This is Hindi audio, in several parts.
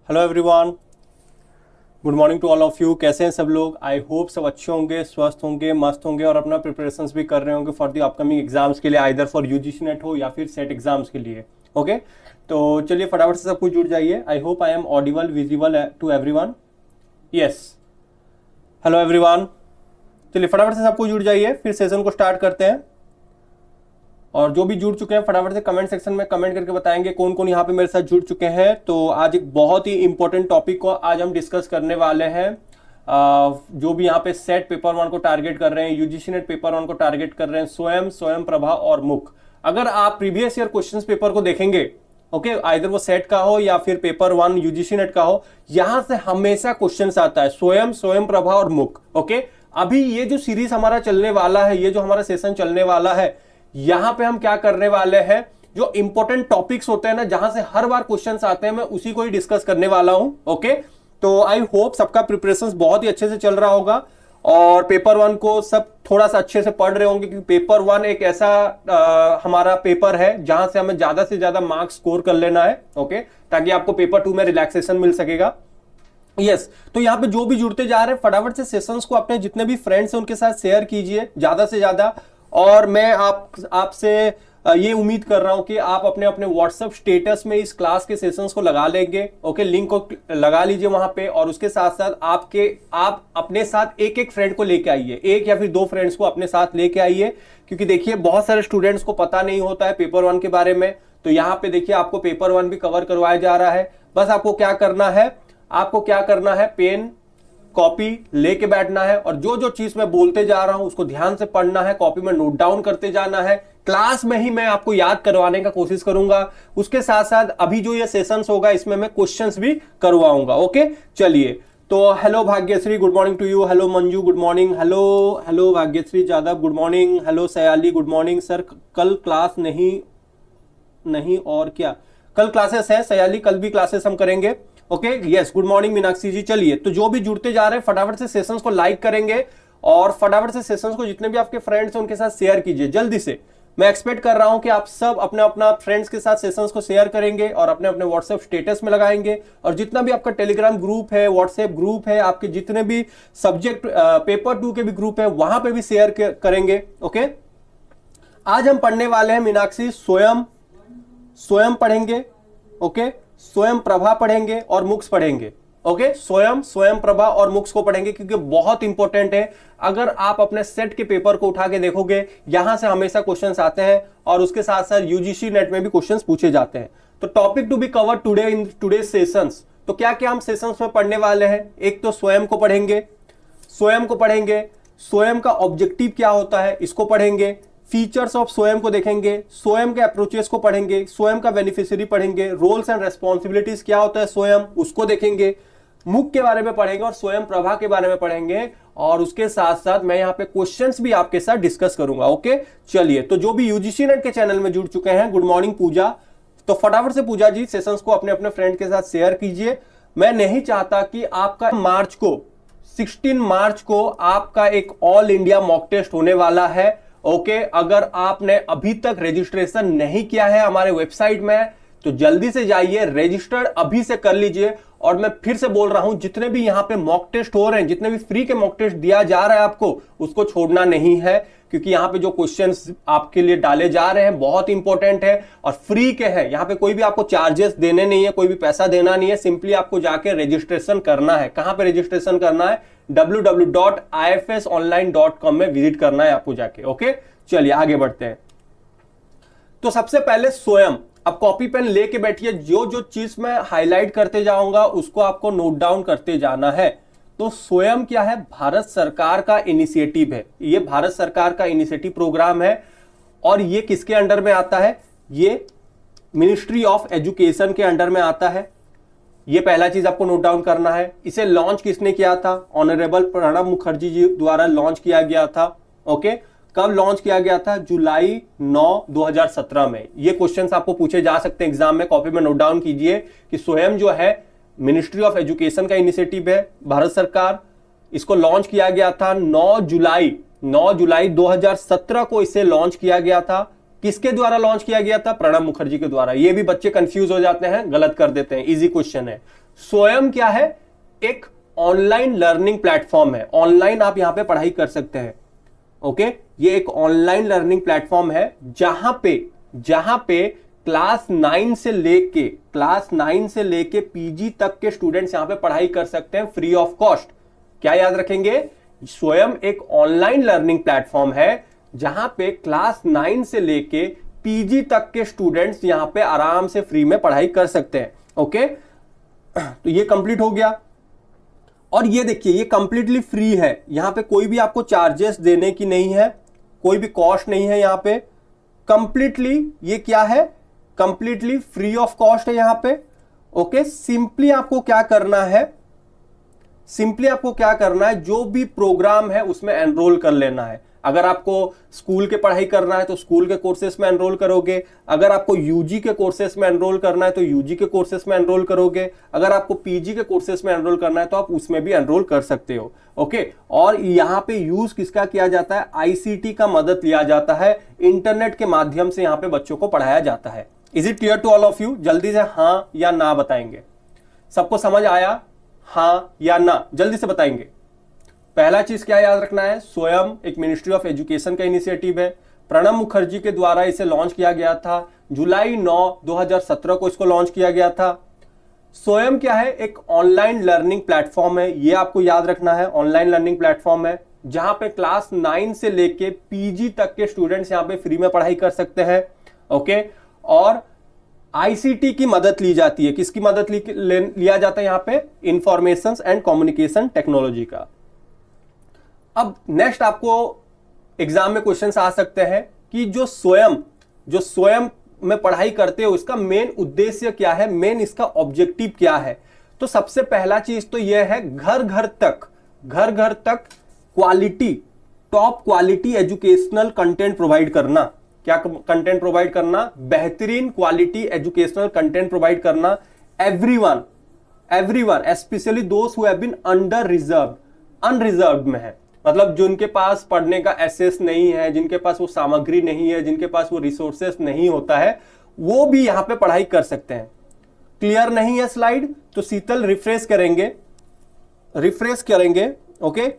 Hello everyone, good morning to all of you. कैसे हैं सब लोग? आई होप सब अच्छे होंगे, स्वस्थ होंगे, मस्त होंगे और अपना प्रिपरेशंस भी कर रहे होंगे फॉर द अपकमिंग एग्जाम्स के लिए, आइदर फॉर यूजीसी नेट हो या फिर सेट एग्जाम्स के लिए। ओके, तो चलिए फटाफट से सब कुछ जुड़ जाइए। I hope I am audible, visible to everyone. Yes, hello everyone, चलिए फटाफट से सब कुछ जुड़ जाइए, फिर सेशन को स्टार्ट करते हैं। और जो भी जुड़ चुके हैं फटाफट से कमेंट सेक्शन में कमेंट करके बताएंगे कौन कौन यहाँ पे मेरे साथ जुड़ चुके हैं। तो आज एक बहुत ही इंपॉर्टेंट टॉपिक को आज हम डिस्कस करने वाले हैं। जो भी यहाँ पे सेट पेपर 1 को टारगेट कर रहे हैं, यूजीसी नेट पेपर 1 को टारगेट कर रहे हैं, स्वयं प्रभा और मुख। अगर आप प्रीवियस ईयर क्वेश्चंस पेपर को देखेंगे, ओके, आइदर वो सेट का हो या फिर पेपर 1 यूजीसी नेट का हो, यहां से हमेशा क्वेश्चंस आता है स्वयं प्रभा और मुख। ओके, अभी ये जो सीरीज हमारा चलने वाला है, ये जो हमारा सेशन चलने वाला है, यहां पे हम क्या करने वाले हैं, जो इंपॉर्टेंट टॉपिक्स होते हैं ना, जहां से हर बार क्वेश्चंस आते हैं, मैं उसी को ही डिस्कस करने वाला हूं। ओके, तो आई होप सबका प्रिपरेशंस बहुत ही अच्छे से चल रहा होगा और पेपर 1 को सब थोड़ा सा अच्छे से पढ़ रहे होंगे, क्योंकि पेपर 1 एक ऐसा हमारा पेपर है जहां से हमें ज्यादा से ज्यादा मार्क्स स्कोर कर लेना है। ओके, ताकि आपको पेपर 2 में रिलैक्सेशन मिल सकेगा। यस, तो यहाँ पे जो भी जुड़ते जा रहे हैं फटाफट से सेशंस को अपने जितने भी फ्रेंड्स हैं उनके साथ शेयर कीजिए ज्यादा से ज्यादा। और मैं आपसे ये उम्मीद कर रहा हूं कि आप अपने अपने व्हाट्सएप स्टेटस में इस क्लास के सेशंस को लगा लेंगे। ओके, लिंक को लगा लीजिए वहां पे, और उसके साथ साथ आप अपने साथ एक एक फ्रेंड को लेके आइए, एक या फिर 2 फ्रेंड्स को अपने साथ लेके आइए, क्योंकि देखिए बहुत सारे स्टूडेंट्स को पता नहीं होता है पेपर 1 के बारे में। तो यहाँ पे देखिए आपको पेपर 1 भी कवर करवाया जा रहा है। बस आपको क्या करना है, पेन कॉपी लेके बैठना है और जो जो चीज मैं बोलते जा रहा हूं उसको ध्यान से पढ़ना है, कॉपी में नोट डाउन करते जाना है। क्लास में ही मैं आपको याद करवाने का कोशिश करूंगा, उसके साथ साथ अभी जो ये सेशंस होगा इसमें मैं क्वेश्चंस भी करवाऊंगा। ओके, चलिए, तो hello Bhagyashree, good morning to you. Hello Manju, good morning. Hello Bhagyashree Jadhav, good morning. Hello Sayali, good morning. Sir कल क्लास नहीं और क्या? कल क्लासेस है सयाली, कल भी क्लासेस हम करेंगे। Okay, yes, good morning Meenakshi ji. चलिए, तो जो भी जुड़ते जा रहे हैं फटाफट से सेशंस को लाइक करेंगे और फटाफट से सेशंस को जितने भी आपके फ्रेंड्स हैं उनके साथ शेयर कीजिए जल्दी से। मैं एक्सपेक्ट कर रहा हूं कि आप सब अपने अपना फ्रेंड्स के साथ सेशंस को शेयर करेंगे और अपने अपने व्हाट्सएप स्टेटस में लगाएंगे। और जितना भी आपका टेलीग्राम ग्रुप है, व्हाट्सएप ग्रुप है, आपके जितने भी सब्जेक्ट पेपर 2 के भी ग्रुप है, वहां पे भी शेयर करेंगे। ओके, आज हम पढ़ने वाले हैं मीनाक्षी स्वयं पढ़ेंगे। ओके, स्वयं प्रभा पढ़ेंगे और मुक्स पढ़ेंगे। ओके, स्वयं प्रभा और मुक्स को पढ़ेंगे, क्योंकि बहुत इंपॉर्टेंट है। अगर आप अपने सेट के पेपर को उठा के देखोगे, यहां से हमेशा क्वेश्चंस आते हैं और उसके साथ साथ यूजीसी नेट में भी क्वेश्चंस पूछे जाते हैं। तो topic to be cover today in today sessions. तो क्या क्या हम सेशंस में पढ़ने वाले हैं? एक तो स्वयं को पढ़ेंगे, स्वयं का ऑब्जेक्टिव क्या होता है इसको पढ़ेंगे, फीचर्स ऑफ स्वयं को देखेंगे, स्वयं के अप्रोचेस को पढ़ेंगे, स्वयं का बेनिफिशियरी पढ़ेंगे, रोल्स एंड रेस्पॉन्सिबिलिटीज क्या होता है स्वयं, उसको देखेंगे, मुख के बारे में पढ़ेंगे और स्वयं प्रभा के बारे में पढ़ेंगे। और उसके साथ साथ मैं यहाँ पे क्वेश्चंस भी आपके साथ डिस्कस करूंगा। ओके, चलिए, तो जो भी यूजीसी नेट के चैनल में जुड़ चुके हैं, गुड मॉर्निंग पूजा। तो फटाफट से पूजा जी सेशंस को अपने अपने फ्रेंड के साथ शेयर कीजिए। मैं नहीं चाहता कि आपका 16 मार्च को आपका एक ऑल इंडिया मॉक टेस्ट होने वाला है। ओके, अगर आपने अभी तक रजिस्ट्रेशन नहीं किया है हमारे वेबसाइट में, तो जल्दी से जाइए, रजिस्टर्ड अभी से कर लीजिए। और मैं फिर से बोल रहा हूं, जितने भी यहां पे मॉक टेस्ट हो रहे हैं, जितने भी फ्री के मॉक टेस्ट दिया जा रहा है आपको, उसको छोड़ना नहीं है, क्योंकि यहां पे जो क्वेश्चंस आपके लिए डाले जा रहे हैं बहुत इंपॉर्टेंट है और फ्री के हैं। यहां पे कोई भी आपको चार्जेस देने नहीं है, कोई भी पैसा देना नहीं है, सिंपली आपको जाके रजिस्ट्रेशन करना है। कहां पे रजिस्ट्रेशन करना है? www.ifsonline.com में विजिट करना है आपको जाके। ओके, चलिए आगे बढ़ते हैं। तो सबसे पहले स्वयं, अब कॉपी पेन लेके बैठिए, जो जो चीज मैं हाईलाइट करते जाऊंगा उसको आपको नोट डाउन करते जाना है। तो स्वयं क्या है? भारत सरकार का इनिशिएटिव है, ये भारत सरकार का इनिशिएटिव प्रोग्राम है। और ये किसके अंडर में आता है? ये मिनिस्ट्री ऑफ एजुकेशन के अंडर में आता है। ये पहला चीज आपको नोट डाउन करना है। इसे लॉन्च किसने किया था? ऑनरेबल प्रणब मुखर्जी जी द्वारा लॉन्च किया गया था। ओके, कब लॉन्च किया गया था? जुलाई 9, 2017 में। ये क्वेश्चंस आपको पूछे जा सकते हैं एग्जाम में, कॉपी में नोट डाउन कीजिए कि स्वयं जो है मिनिस्ट्री ऑफ एजुकेशन का इनिशिएटिव है, भारत सरकार, इसको लॉन्च किया गया था 9 जुलाई 2017 को इसे लॉन्च किया गया था। किसके द्वारा लॉन्च किया गया था? प्रणब मुखर्जी के द्वारा। ये भी बच्चे कंफ्यूज हो जाते हैं, गलत कर देते हैं, इजी क्वेश्चन है। स्वयं क्या है, एक ऑनलाइन लर्निंग प्लेटफॉर्म है, ऑनलाइन आप यहां पे पढ़ाई कर सकते हैं। ओके, ये एक ऑनलाइन लर्निंग प्लेटफॉर्म है जहां पे क्लास 9 से लेके पीजी तक के स्टूडेंट्स यहां पे पढ़ाई कर सकते हैं फ्री ऑफ कॉस्ट। क्या याद रखेंगे, स्वयं एक ऑनलाइन लर्निंग प्लेटफॉर्म है जहां पे क्लास 9 से लेके पीजी तक के स्टूडेंट्स यहां पे आराम से फ्री में पढ़ाई कर सकते हैं। ओके, तो ये कंप्लीट हो गया। और ये देखिए, ये कंप्लीटली फ्री है, यहां पे कोई भी आपको चार्जेस देने की नहीं है, कोई भी कॉस्ट नहीं है यहां पे, कंप्लीटली ये क्या है, कंप्लीटली फ्री ऑफ कॉस्ट है यहां पे। ओके, सिंपली आपको क्या करना है, जो भी प्रोग्राम है उसमें एनरोल कर लेना है। अगर आपको स्कूल के पढ़ाई करना है तो स्कूल के कोर्सेस में एनरोल करोगे, अगर आपको यूजी के कोर्सेस में एनरोल करना है तो यूजी के कोर्सेस में एनरोल करोगे, अगर आपको पीजी के कोर्सेस में एनरोल करना है तो आप उसमें भी एनरोल कर सकते हो। ओके, और यहां पे यूज किसका किया जाता है, आईसीटी का मदद लिया जाता है, इंटरनेट के माध्यम से यहां पे बच्चों को पढ़ाया जाता है। Is it clear to all of you? जल्दी से हां या ना बताएंगे। सबको समझ आया, हां या ना, जल्दी से बताएंगे। पहला चीज क्या याद रखना है, स्वयं एक मिनिस्ट्री ऑफ एजुकेशन का इनिशिएटिव है, प्रणब मुखर्जी के द्वारा इसे लॉन्च किया गया था, जुलाई 9, 2017 को इसको लॉन्च किया गया था। स्वयं क्या है, एक ऑनलाइन लर्निंग प्लेटफॉर्म है, ये आपको याद रखना है, ऑनलाइन लर्निंग प्लेटफॉर्म है जहां पे क्लास 9 से लेके पीजी तक के स्टूडेंट्स यहां पे फ्री में पढ़ाई कर सकते हैं। ओके, और आईसीटी की मदद ली जाती है, किसकी मदद लिया जाता है यहां पे, इंफॉर्मेशन एंड कम्युनिकेशन टेक्नोलॉजी का। अब नेक्स्ट आपको एग्जाम में क्वेश्चंस आ सकते हैं कि जो स्वयं में पढ़ाई करते हो इसका मेन उद्देश्य क्या है, मेन इसका ऑब्जेक्टिव क्या है। तो सबसे पहला चीज तो यह है घर घर तक quality, top quality educational content provide करना। क्या कंटेंट प्रोवाइड करना, बेहतरीन क्वालिटी एजुकेशनल कंटेंट प्रोवाइड करना। एवरीवन स्पेशली दोस्त who have been under reserved, unreserved में है, मतलब जिनके पास पढ़ने का एसेस नहीं है, जिनके पास वो सामग्री नहीं है, जिनके पास वो रिसोर्सेस नहीं होता है, वो भी यहां पे पढ़ाई कर सकते हैं। क्लियर नहीं है स्लाइड तो शीतल रिफ्रेश करेंगे। ओके,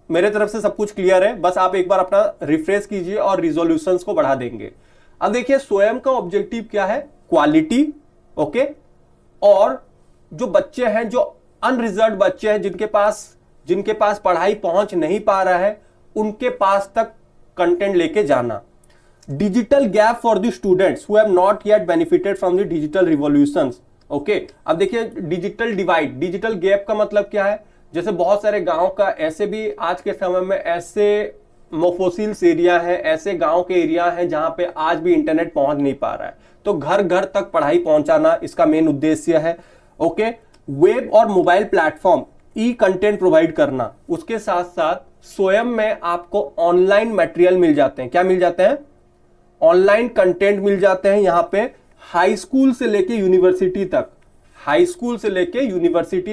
मेरे तरफ से सब कुछ क्लियर है, बस आप एक बार अपना रिफ्रेश कीजिए और रिजोल्यूशंस को बढ़ा देंगे। अब देखिए स्वयं का ऑब्जेक्टिव क्या है, क्वालिटी। ओके, और जो बच्चे हैं, जो अनरिजर्व्ड बच्चे हैं, जिनके पास पढ़ाई पहुंच नहीं पा रहा है, उनके पास तक कंटेंट लेके जाना। Digital gap for the students who have not yet benefited from the digital revolutions. Okay, अब देखिए डिजिटल डिवाइड, डिजिटल गैप का मतलब क्या है, जैसे बहुत सारे गांव का ऐसे भी आज के समय में ऐसे मोफोसिल्स एरिया है, ऐसे गांव के एरिया हैं जहां पे आज भी इंटरनेट पहुंच नहीं पा रहा है, तो घर घर तक पढ़ाई पहुंचाना इसका मेन उद्देश्य है। ओके, वेब और मोबाइल प्लेटफॉर्म, ई कंटेंट प्रोवाइड करना। उसके साथ साथ स्वयं में आपको ऑनलाइन मटेरियल मिल जाते हैं। क्या मिल जाते हैं, ऑनलाइन कंटेंट मिल जाते हैं यहां पे हाई स्कूल से लेके यूनिवर्सिटी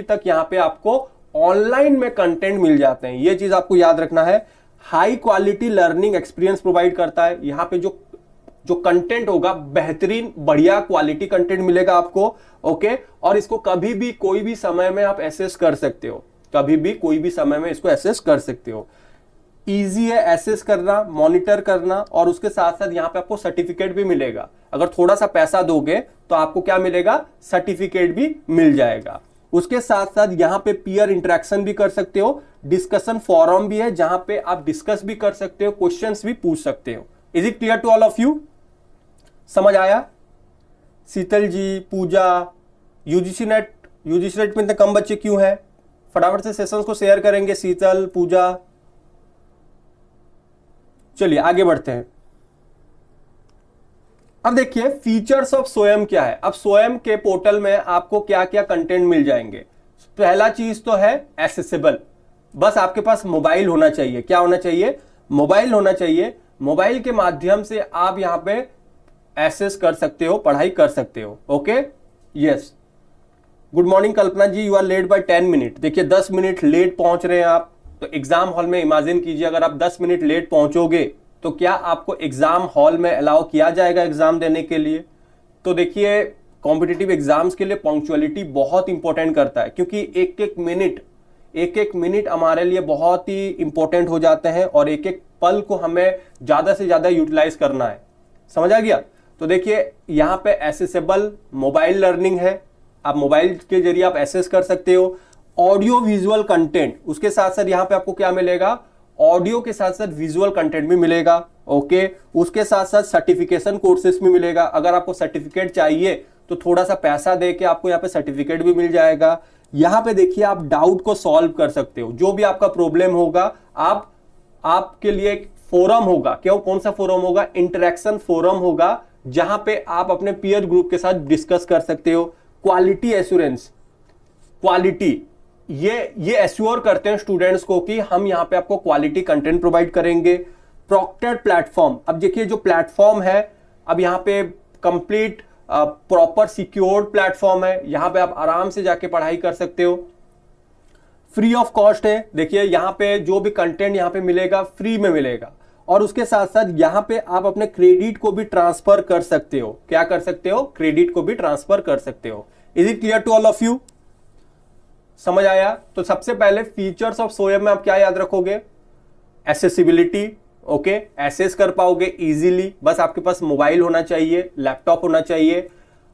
तक, यहां पे आपको ऑनलाइन में कंटेंट मिल जाते हैं। ये चीज आपको याद रखना है। High quality learning experience provide करता है, यहां पे जो कंटेंट होगा बेहतरीन बढ़िया क्वालिटी कंटेंट मिलेगा आपको। ओके, और इसको कभी भी कोई भी समय में आप एसेस कर सकते हो, इसको एसेस कर सकते हो। इजी है एसेस करना, मॉनिटर करना, और उसके साथ साथ यहां पे आपको सर्टिफिकेट भी मिलेगा। अगर थोड़ा सा पैसा दोगे तो आपको क्या मिलेगा, सर्टिफिकेट भी मिल जाएगा। उसके साथ साथ यहां पे पीयर इंटरेक्शन भी कर सकते हो, डिस्कशन फोरम भी है जहां पे आप डिस्कस भी कर सकते हो, क्वेश्चंस भी पूछ सकते हो। Is it clear to all of you? समझ आया? शीतल जी, पूजा, यूजीसी नेट में इतने कम बच्चे क्यों हैं? फटाफट से सेशंस को शेयर करेंगे। शीतल, पूजा, चलिए आगे बढ़ते हैं। अब देखिए फीचर्स ऑफ स्वयं क्या है। अब स्वयं के पोर्टल में आपको क्या क्या कंटेंट मिल जाएंगे। पहला चीज तो है एसेसिबल, बस आपके पास मोबाइल होना चाहिए। क्या होना चाहिए? मोबाइल होना चाहिए। मोबाइल के माध्यम से आप यहां पे एक्सेस कर सकते हो, पढ़ाई कर सकते हो। Okay, yes. Good morning Kalpana ji, you are late by 10 minute. देखिए 10 मिनट लेट पहुंच रहे हैं आप, तो एग्जाम हॉल में इमेजिन कीजिए अगर आप 10 मिनट लेट पहुंचोगे तो क्या आपको एग्जाम हॉल में अलाउ किया जाएगा एग्जाम देने के लिए? तो देखिए कॉम्पिटिटिव एग्जाम्स के लिए पंक्चुअलिटी बहुत इंपॉर्टेंट करता है, क्योंकि एक एक मिनट हमारे लिए बहुत ही इंपॉर्टेंट हो जाते हैं और एक एक पल को हमें ज्यादा से ज्यादा यूटिलाइज करना है। समझ आ गया? तो देखिए यहां पे एसेसेबल मोबाइल लर्निंग है, आप मोबाइल के जरिए आप एसेस कर सकते हो। ऑडियो विजुअल कंटेंट, उसके साथ साथ यहां पे आपको क्या मिलेगा, ऑडियो के साथ साथ विजुअल कंटेंट भी मिलेगा। ओके, उसके साथ साथ सर्टिफिकेशन कोर्सेस भी मिलेगा। अगर आपको सर्टिफिकेट चाहिए तो थोड़ा सा पैसा दे के आपको यहाँ पे सर्टिफिकेट भी मिल जाएगा। यहाँ पे देखिए आप डाउट को सॉल्व कर सकते हो, जो भी आपका प्रॉब्लम होगा आपके लिए एक फोरम होगा। क्यों, कौन सा फोरम होगा, इंटरेक्शन फोरम होगा, जहां पे आप अपने पीयर ग्रुप के साथ डिस्कस कर सकते हो। क्वालिटी एश्योरेंस, क्वालिटी ये एश्योर करते हैं स्टूडेंट्स को कि हम यहां पे आपको क्वालिटी कंटेंट प्रोवाइड करेंगे। प्रॉक्टेड प्लेटफॉर्म, अब देखिए जो प्लेटफॉर्म है, अब यहां पे कंप्लीट प्रॉपर सिक्योर्ड प्लेटफॉर्म है, यहां पे आप आराम से जाके पढ़ाई कर सकते हो। फ्री ऑफ कॉस्ट है, देखिए यहां पे जो भी कंटेंट यहां पे मिलेगा फ्री में मिलेगा। और उसके साथ साथ यहां पे आप अपने क्रेडिट को भी ट्रांसफर कर सकते हो। क्या कर सकते हो, क्रेडिट को भी ट्रांसफर कर सकते हो। Is it clear to all of you? समझ आया? तो सबसे पहले फीचर्स ऑफ सोयम में आप क्या याद रखोगे, एसेसिबिलिटी। ओके, एसेस कर पाओगे इजीली, बस आपके पास मोबाइल होना चाहिए, लैपटॉप होना चाहिए।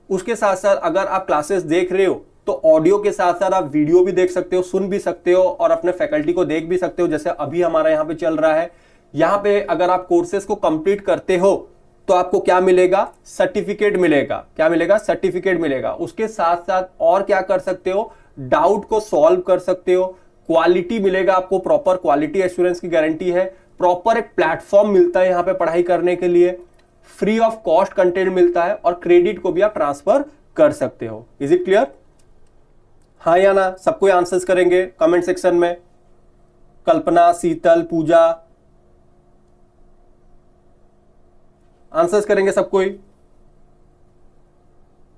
उसके साथ साथ अगर आप क्लासेस देख रहे हो तो ऑडियो के साथ साथ आप वीडियो भी देख सकते हो, सुन भी सकते हो और अपने फैकल्टी को देख भी सकते हो, जैसे अभी हमारा यहाँ पे चल रहा है। यहाँ पे अगर आप कोर्सेज को कंप्लीट करते हो तो आपको क्या मिलेगा, सर्टिफिकेट मिलेगा। क्या मिलेगा, सर्टिफिकेट मिलेगा। उसके साथ साथ और क्या कर सकते हो, डाउट को सॉल्व कर सकते हो। क्वालिटी मिलेगा आपको, प्रॉपर क्वालिटी एश्योरेंस की गारंटी है। प्रॉपर एक प्लेटफॉर्म मिलता है यहाँ पे पढ़ाई करने के लिए। फ्री ऑफ कॉस्ट कंटेंट मिलता है और क्रेडिट को भी आप ट्रांसफर कर सकते हो। Is it clear? हाँ या ना? सबको आंसर्स करेंगे कमेंट सेक्शन में। कल्पना, शीतल, पूजा, आंसर्स करेंगे सबको ही,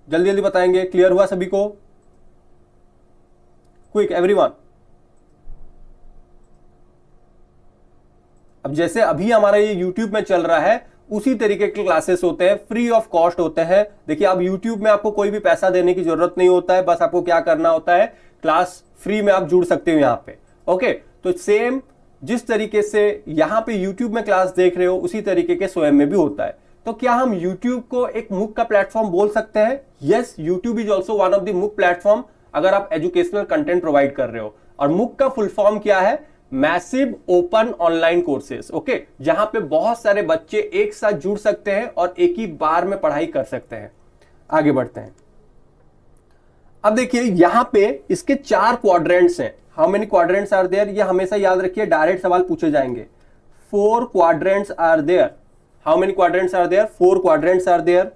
जल्दी जल्दी बताएंगे। क्लियर हुआ सभी को? Quick everyone. अब जैसे अभी हमारा ये YouTube में चल रहा है, उसी तरीके के क्लासेस होते हैं, फ्री ऑफ कॉस्ट होते हैं। देखिए अब YouTube में आपको कोई भी पैसा देने की जरूरत नहीं होता है, बस आपको क्या करना होता है, क्लास फ्री में आप जुड़ सकते हो यहाँ पे। ओके, तो सेम जिस तरीके से यहाँ पे YouTube में क्लास देख रहे हो, उसी तरीके के स्वयं में भी होता है। तो क्या हम YouTube को एक MOOC का प्लेटफॉर्म बोल सकते हैं? Yes, YouTube is also one of the MOOC platform, अगर आप एजुकेशनल कंटेंट प्रोवाइड कर रहे हो। और MOOC का फुल फॉर्म क्या है, massive open online courses. Okay, जहां पे बहुत सारे बच्चे एक साथ जुड़ सकते हैं और एक ही बार में पढ़ाई कर सकते हैं। आगे बढ़ते हैं। अब देखिए यहां पे इसके 4 क्वाड्रेंट्स हैं। How many quadrants are there, ये हमेशा याद रखिए, डायरेक्ट सवाल पूछे जाएंगे। 4 quadrants are there. How many quadrants are there, 4 quadrants are there.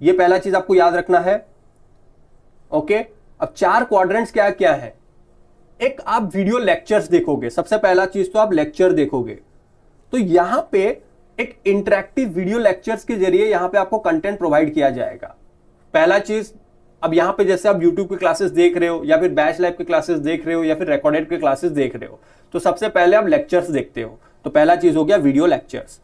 ये पहला चीज आपको याद रखना है। ओके, अब 4 क्वाड्रेंट्स क्या क्या है। एक आप वीडियो लेक्चर्स देखोगे, सबसे पहला चीज तो आप लेक्चर देखोगे। तो यहां पे एक इंटरेक्टिव वीडियो लेक्चर्स के जरिए यहां पे आपको कंटेंट प्रोवाइड किया जाएगा। पहला चीज, अब यहां पे जैसे आप YouTube के क्लासेस देख रहे हो या फिर बैच लाइव के क्लासेस देख रहे हो या फिर रिकॉर्डेड के क्लासेस देख रहे हो, तो सबसे पहले आप लेक्चर्स देखते हो। तो पहला चीज हो गया वीडियो लेक्चर्स।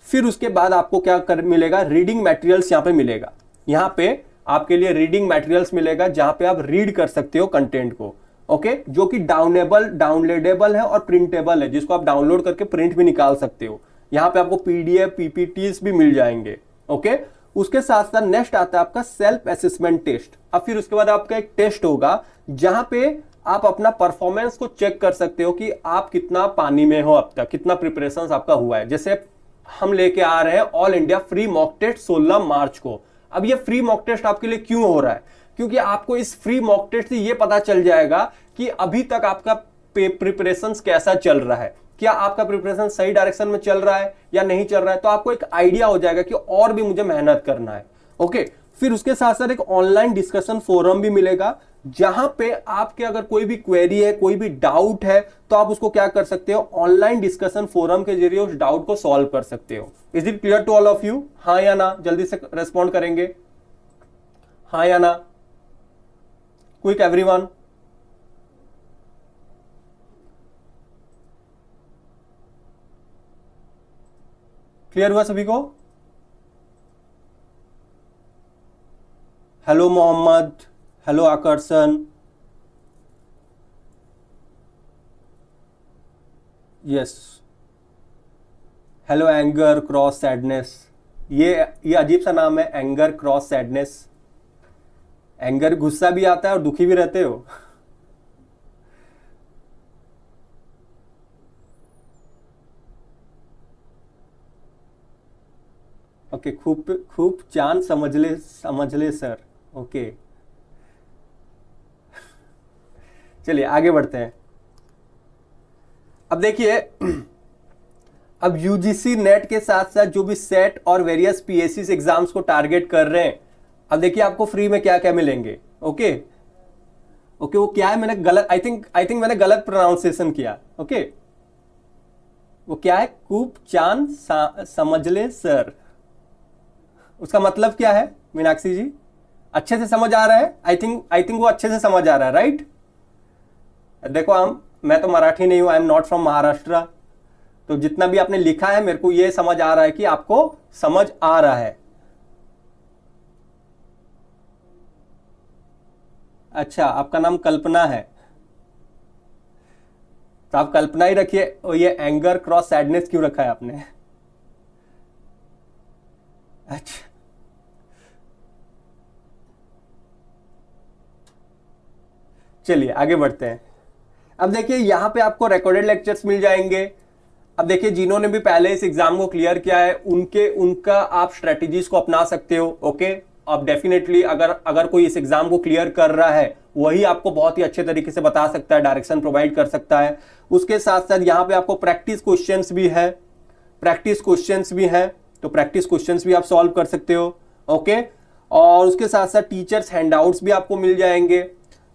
फिर उसके बाद आपको क्या मिलेगा, रीडिंग मटेरियल्स यहां पे मिलेगा। यहां पे आपके लिए रीडिंग मटेरियल्स मिलेगा, जहां पे आप रीड कर सकते हो कंटेंट को। ओके, जो कि डाउनलोडेबल है और प्रिंटेबल है, जिसको आप डाउनलोड करके प्रिंट भी निकाल सकते हो। यहाँ पे आपको PDF PPTs भी मिल जाएंगे। ओके, उसके साथ साथ नेक्स्ट आता है आपका सेल्फ असेसमेंट टेस्ट। अब फिर उसके बाद आपका एक टेस्ट होगा, जहां पे आप अपना परफॉर्मेंस को चेक कर सकते हो कि आप कितना पानी में हो, अब तक कितना प्रिपरेशन आपका हुआ है। जैसे हम लेके आ रहे हैं all India free mock test 16 March को। अब ये फ्री मॉक टेस्ट आपके लिए क्यों हो रहा है, क्योंकि आपको इस फ्री मॉक टेस्ट से ये पता चल जाएगा कि अभी तक आपका प्रिपरेशन कैसा चल रहा है, क्या आपका प्रिपरेशन सही डायरेक्शन में चल रहा है या नहीं चल रहा है। तो आपको एक आइडिया हो जाएगा कि और भी मुझे मेहनत करना है। ओके, फिर उसके साथ साथ एक ऑनलाइन डिस्कशन फोरम भी मिलेगा, जहां पे आपके अगर कोई भी क्वेरी है, कोई भी डाउट है, तो आप उसको क्या कर सकते हो, ऑनलाइन डिस्कशन फोरम के जरिए उस डाउट को सॉल्व कर सकते हो। Is it clear to all of you? हाँ या ना, जल्दी से रेस्पॉन्ड करेंगे, हाँ या ना। Quick everyone. क्लियर हुआ सभी को? हेलो मोहम्मद, हेलो आकर्षण, yes, hello anger cross sadness. ये अजीब सा नाम है, एंगर क्रॉस सैडनेस। एंगर गुस्सा भी आता है और दुखी भी रहते हो। ओके, खूब खूब चांद समझ ले सर। ओके, चलिए आगे बढ़ते हैं। अब देखिए, अब यूजीसी नेट के साथ साथ जो भी सेट और वेरियस पीएससी एग्जाम्स को टारगेट कर रहे हैं, अब देखिए आपको फ्री में क्या क्या मिलेंगे। ओके ओके, वो क्या है, मैंने गलत, आई थिंक मैंने गलत प्रोनाउंसिएशन किया। ओके, वो क्या है, खूब चांद समझ ले सर। उसका मतलब क्या है मीनाक्षी जी? अच्छे से समझ आ रहा है? आई थिंक वो अच्छे से समझ आ रहा है, राइट? देखो, मैं तो मराठी नहीं हूं, I am not from Maharashtra, तो जितना भी आपने लिखा है मेरे को ये समझ आ रहा है कि आपको समझ आ रहा है। अच्छा, आपका नाम कल्पना है, तो आप कल्पना ही रखिए। और ये एंगर क्रॉस सैडनेस क्यों रखा है आपने? अच्छा, चलिए आगे बढ़ते हैं। अब देखिए, यहां पे आपको रिकॉर्डेड लेक्चर्स मिल जाएंगे। अब देखिए, जिन्होंने भी पहले इस एग्जाम को क्लियर किया है उनका आप स्ट्रेटजीज को अपना सकते हो। ओके, अब डेफिनेटली अगर कोई इस एग्जाम को क्लियर कर रहा है, वही आपको बहुत ही अच्छे तरीके से बता सकता है, डायरेक्शन प्रोवाइड कर सकता है। उसके साथ साथ यहाँ पे आपको प्रैक्टिस क्वेश्चंस भी है, तो प्रैक्टिस क्वेश्चंस भी आप सॉल्व कर सकते हो। ओके, और उसके साथ साथ टीचर्स हैंडआउट्स भी आपको मिल जाएंगे,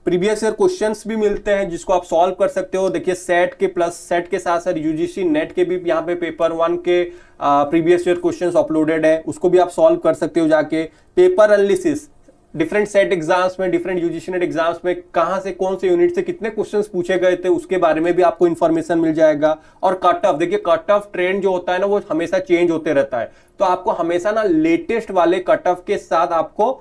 प्रीवियस ईयर क्वेश्चंस भी मिलते हैं जिसको आप सॉल्व कर सकते हो। देखिए, सेट के साथ साथ यूजीसी नेट के भी यहाँ पे पेपर 1 के प्रीवियस ईयर क्वेश्चंस अपलोडेड है, उसको भी आप सॉल्व कर सकते हो जाके। Paper analysis, different set exams में, डिफरेंट यूजीसी नेट एग्जाम्स में कहां से, कौन से यूनिट से कितने क्वेश्चंस पूछे गए थे, उसके बारे में भी आपको इंफॉर्मेशन मिल जाएगा। और कट ऑफ, देखिए कट ऑफ ट्रेंड जो होता है ना, वो हमेशा चेंज होते रहता है, तो आपको हमेशा ना लेटेस्ट वाले कट ऑफ के साथ आपको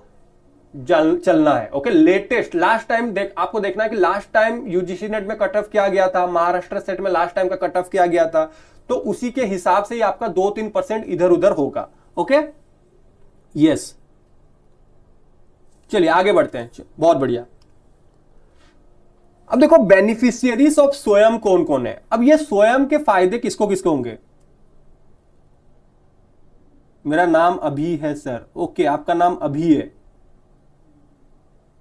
चलना है। ओके, लेटेस्ट, लास्ट टाइम आपको देखना है कि लास्ट टाइम यूजीसी नेट में कट ऑफ क्या गया था, महाराष्ट्र सेट में लास्ट टाइम का कट ऑफ क्या गया था, तो उसी के हिसाब से ही आपका 2-3% इधर उधर होगा। ओके, यस, चलिए आगे बढ़ते हैं। बहुत बढ़िया। अब देखो, बेनिफिशियरीज ऑफ स्वयं कौन कौन है। अब ये स्वयं के फायदे किसको किसको होंगे? मेरा नाम अभी है सर। ओके, आपका नाम अभी है,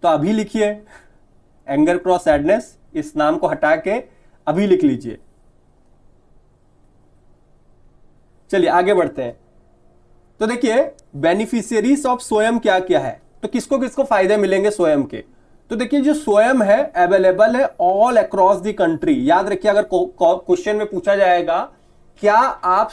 तो अभी लिखिए एंगर क्रॉस सैडनेस, इस नाम को हटा के अभी लिख लीजिए। चलिए आगे बढ़ते हैं। तो देखिए, बेनिफिशियरीज ऑफ स्वयं क्या क्या है, तो किसको किसको फायदे मिलेंगे स्वयं के। तो देखिए, जो स्वयं है अवेलेबल है ऑल अक्रॉस द कंट्री। याद रखिए, अगर क्वेश्चन में पूछा जाएगा क्या आप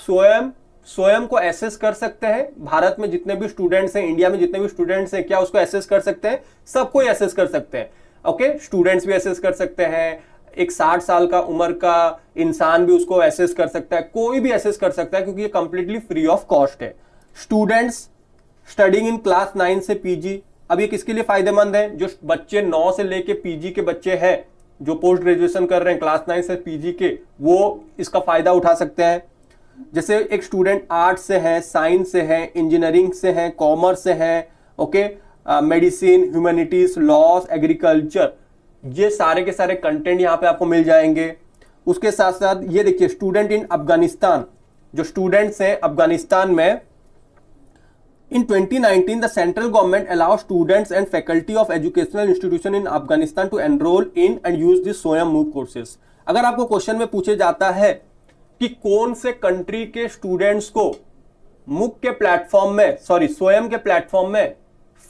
स्वयं को एसेस कर सकते हैं, भारत में जितने भी स्टूडेंट्स हैं, इंडिया में जितने भी स्टूडेंट्स हैं, क्या उसको एसेस कर सकते हैं? सबको एसेस कर सकते हैं। ओके, स्टूडेंट्स भी एसेस कर सकते हैं, एक 60 साल का उम्र का इंसान भी उसको एसेस कर सकता है, कोई भी एसेस कर सकता है, क्योंकि ये कंप्लीटली फ्री ऑफ कॉस्ट है। स्टूडेंट्स स्टडिंग इन क्लास 9 से पीजी, अब ये किसके लिए फायदेमंद है? जो बच्चे 9 से लेके पीजी के बच्चे हैं, जो पोस्ट ग्रेजुएशन कर रहे हैं क्लास 9 से पीजी के, वो इसका फायदा उठा सकते हैं। जैसे एक स्टूडेंट आर्ट से है, साइंस से है, इंजीनियरिंग से है, कॉमर्स से है, okay, medicine, humanities, loss, agriculture, ये सारे के सारे कंटेंट यहाँ पे आपको मिल जाएंगे। उसके साथ साथ ये देखिए, स्टूडेंट इन अफगानिस्तान, जो स्टूडेंट्स हैं अफगानिस्तान में, in 2019 the central government allows students and faculty of educational institution in Afghanistan to enroll in and use the स्वयं मूव courses। अगर आपको क्वेश्चन में पूछे जाता है कि कौन से कंट्री के स्टूडेंट्स को मुक के प्लेटफॉर्म में, सॉरी स्वयं के प्लेटफॉर्म में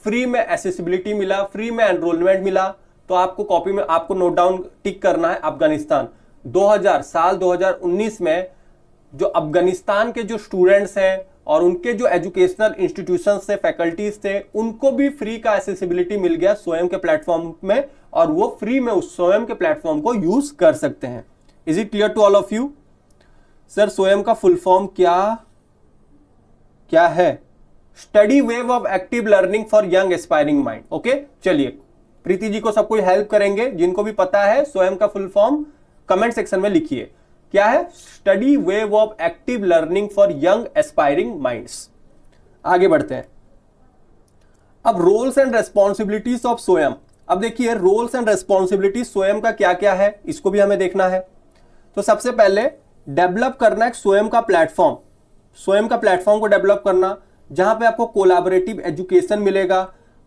फ्री में एसेसिबिलिटी मिला, फ्री में एनरोलमेंट मिला, तो आपको कॉपी में आपको नोट डाउन टिक करना है अफगानिस्तान। 2019 में जो अफगानिस्तान के जो स्टूडेंट्स हैं और उनके जो एजुकेशनल इंस्टीट्यूशन से फैकल्टीज थे, उनको भी फ्री का एसेसिबिलिटी मिल गया स्वयं के प्लेटफॉर्म में, और वो फ्री में उस स्वयं के प्लेटफॉर्म को यूज कर सकते हैं। Is it clear to all of you? Sir, Swayam का फुल फॉर्म क्या क्या है? Study wave of active learning for young aspiring mind. Okay, चलिए प्रीति जी को सब कोई हेल्प करेंगे, जिनको भी पता है स्वयं का फुल फॉर्म कमेंट सेक्शन में लिखिए। क्या है? Study wave of active learning for young aspiring minds. आगे बढ़ते हैं। अब रोल्स एंड रेस्पॉन्सिबिलिटीज ऑफ स्वयं। अब देखिए रोल्स एंड रेस्पॉन्सिबिलिटीज स्वयं का क्या क्या है, इसको भी हमें देखना है। तो सबसे पहले डेवलप करना एक स्वयं का प्लेटफॉर्म, स्वयं का प्लेटफॉर्म को डेवलप करना, जहां पे आपको कोलैबोरेटिव एजुकेशन मिलेगा।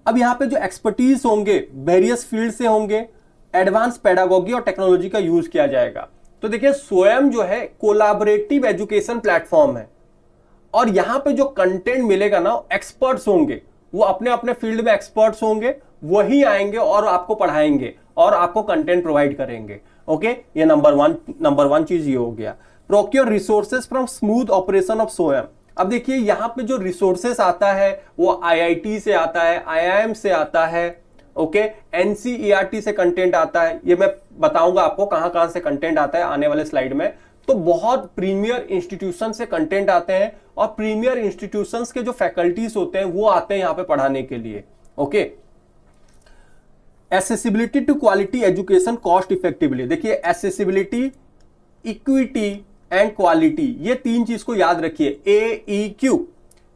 अब यहां पे जो एक्सपर्टीज होंगे वेरियस फील्ड से होंगे, एडवांस पेडागोगी और टेक्नोलॉजी का यूज किया जाएगा। तो देखिए स्वयं जो है कोलैबोरेटिव एजुकेशन प्लेटफॉर्म है, और यहां पे जो कंटेंट मिलेगा ना, एक्सपर्ट्स होंगे, वो अपने अपने फील्ड में एक्सपर्ट्स होंगे, वही आएंगे और आपको पढ़ाएंगे और आपको कंटेंट प्रोवाइड करेंगे। ओके, ये नंबर वन चीज ये हो गया। Procure resources from smooth operation of स्वयं। अब देखिए यहां पे जो रिसोर्सेस आता है वो आईआईटी से आता है, आईआईएम से आता है, ओके, एनसीईआरटी से कंटेंट आता है। ये मैं बताऊंगा आपको कहां कहां से कंटेंट आता है आने वाले स्लाइड में। तो बहुत प्रीमियर इंस्टीट्यूशन से कंटेंट आते हैं, और प्रीमियर इंस्टीट्यूशंस के जो फैकल्टीज होते हैं वो आते हैं यहां पे पढ़ाने के लिए। Okay, accessibility to quality education cost effectively. देखिए एसेसिबिलिटी, इक्विटी एंड क्वालिटी, ये तीन चीज को याद रखिए।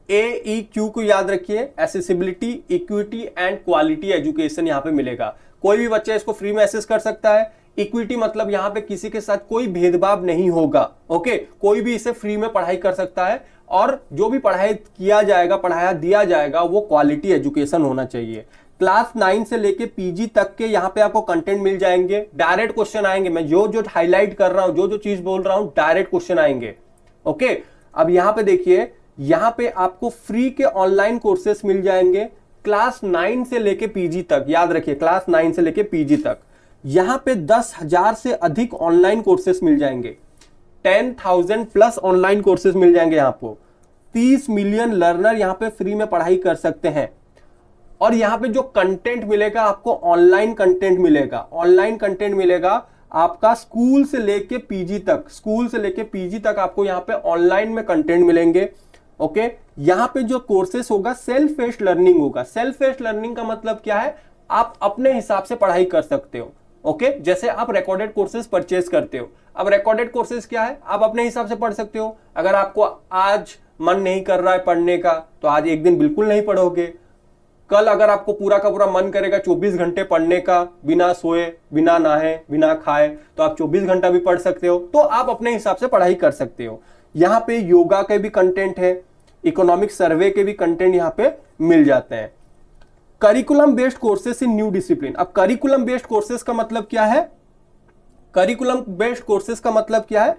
AEQ को याद रखिए। Accessibility, equity and quality education यहां पे मिलेगा। कोई भी बच्चा इसको फ्री में एक्सेस कर सकता है। इक्विटी मतलब यहां पे किसी के साथ कोई भेदभाव नहीं होगा। ओके, कोई भी इसे फ्री में पढ़ाई कर सकता है, और जो भी पढ़ाई किया जाएगा, पढ़ाया दिया जाएगा, वो क्वालिटी एजुकेशन होना चाहिए। क्लास 9 से लेके पीजी तक के यहाँ पे आपको कंटेंट मिल जाएंगे। डायरेक्ट क्वेश्चन आएंगे, मैं जो जो हाईलाइट कर रहा हूं, जो जो चीज बोल रहा हूं, डायरेक्ट क्वेश्चन आएंगे। ओके, अब यहाँ पे देखिए, यहाँ पे आपको फ्री के ऑनलाइन कोर्सेस मिल जाएंगे क्लास 9 से लेके पीजी तक। याद रखिए क्लास 9 से लेके पीजी तक। यहाँ पे 10,000 से अधिक ऑनलाइन कोर्सेस मिल जाएंगे। 10,000 प्लस ऑनलाइन कोर्सेस मिल जाएंगे। यहाँ पे 30 मिलियन लर्नर यहाँ पे फ्री में पढ़ाई कर सकते हैं। और यहाँ पे जो कंटेंट मिलेगा आपको, ऑनलाइन कंटेंट मिलेगा। ऑनलाइन कंटेंट मिलेगा आपका स्कूल से लेके पीजी तक, स्कूल से लेके पीजी तक आपको यहाँ पे ऑनलाइन में कंटेंट मिलेंगे। ओके, यहाँ पे जो कोर्सेस होगा सेल्फ बेस्ड लर्निंग होगा। सेल्फ बेस्ड लर्निंग का मतलब क्या है? आप अपने हिसाब से पढ़ाई कर सकते हो। ओके, जैसे आप रिकॉर्डेड कोर्सेज परचेज करते हो। अब रिकॉर्डेड कोर्सेज क्या है? आप अपने हिसाब से पढ़ सकते हो। अगर आपको आज मन नहीं कर रहा है पढ़ने का, तो आज एक दिन बिल्कुल नहीं पढ़ोगे। कल अगर आपको पूरा का पूरा मन करेगा 24 घंटे पढ़ने का, बिना सोए, बिना नहाए, बिना खाए, तो आप 24 घंटा भी पढ़ सकते हो। तो आप अपने हिसाब से पढ़ाई कर सकते हो। यहाँ पे योगा के भी कंटेंट है, इकोनॉमिक सर्वे के भी कंटेंट यहाँ पे मिल जाते हैं। करिकुलम बेस्ड कोर्सेस इन न्यू डिसिप्लिन। अब करिकुलम बेस्ड कोर्सेस का मतलब क्या है? करिकुलम बेस्ड कोर्सेस का मतलब क्या है?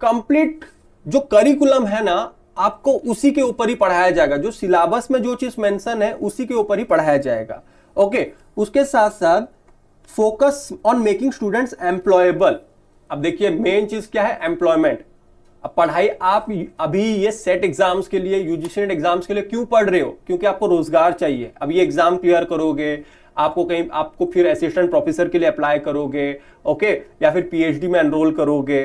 कंप्लीट जो करिकुलम है ना, आपको उसी के ऊपर ही पढ़ाया जाएगा। जो सिलेबस में जो चीज मेंशन है उसी के ऊपर ही पढ़ाया जाएगा। ओके, उसके साथ साथ focus on making students employable. अब देखिए मेन चीज क्या है? एम्प्लॉयमेंट। अब पढ़ाई आप अभी ये सेट एग्जाम्स के लिए, यूजीसी नेट एग्जाम्स के लिए क्यों पढ़ रहे हो? क्योंकि आपको रोजगार चाहिए। अब ये एग्जाम क्लियर करोगे, आपको फिर असिस्टेंट प्रोफेसर के लिए अप्लाई करोगे, ओके, या फिर पीएचडी में एनरोल करोगे,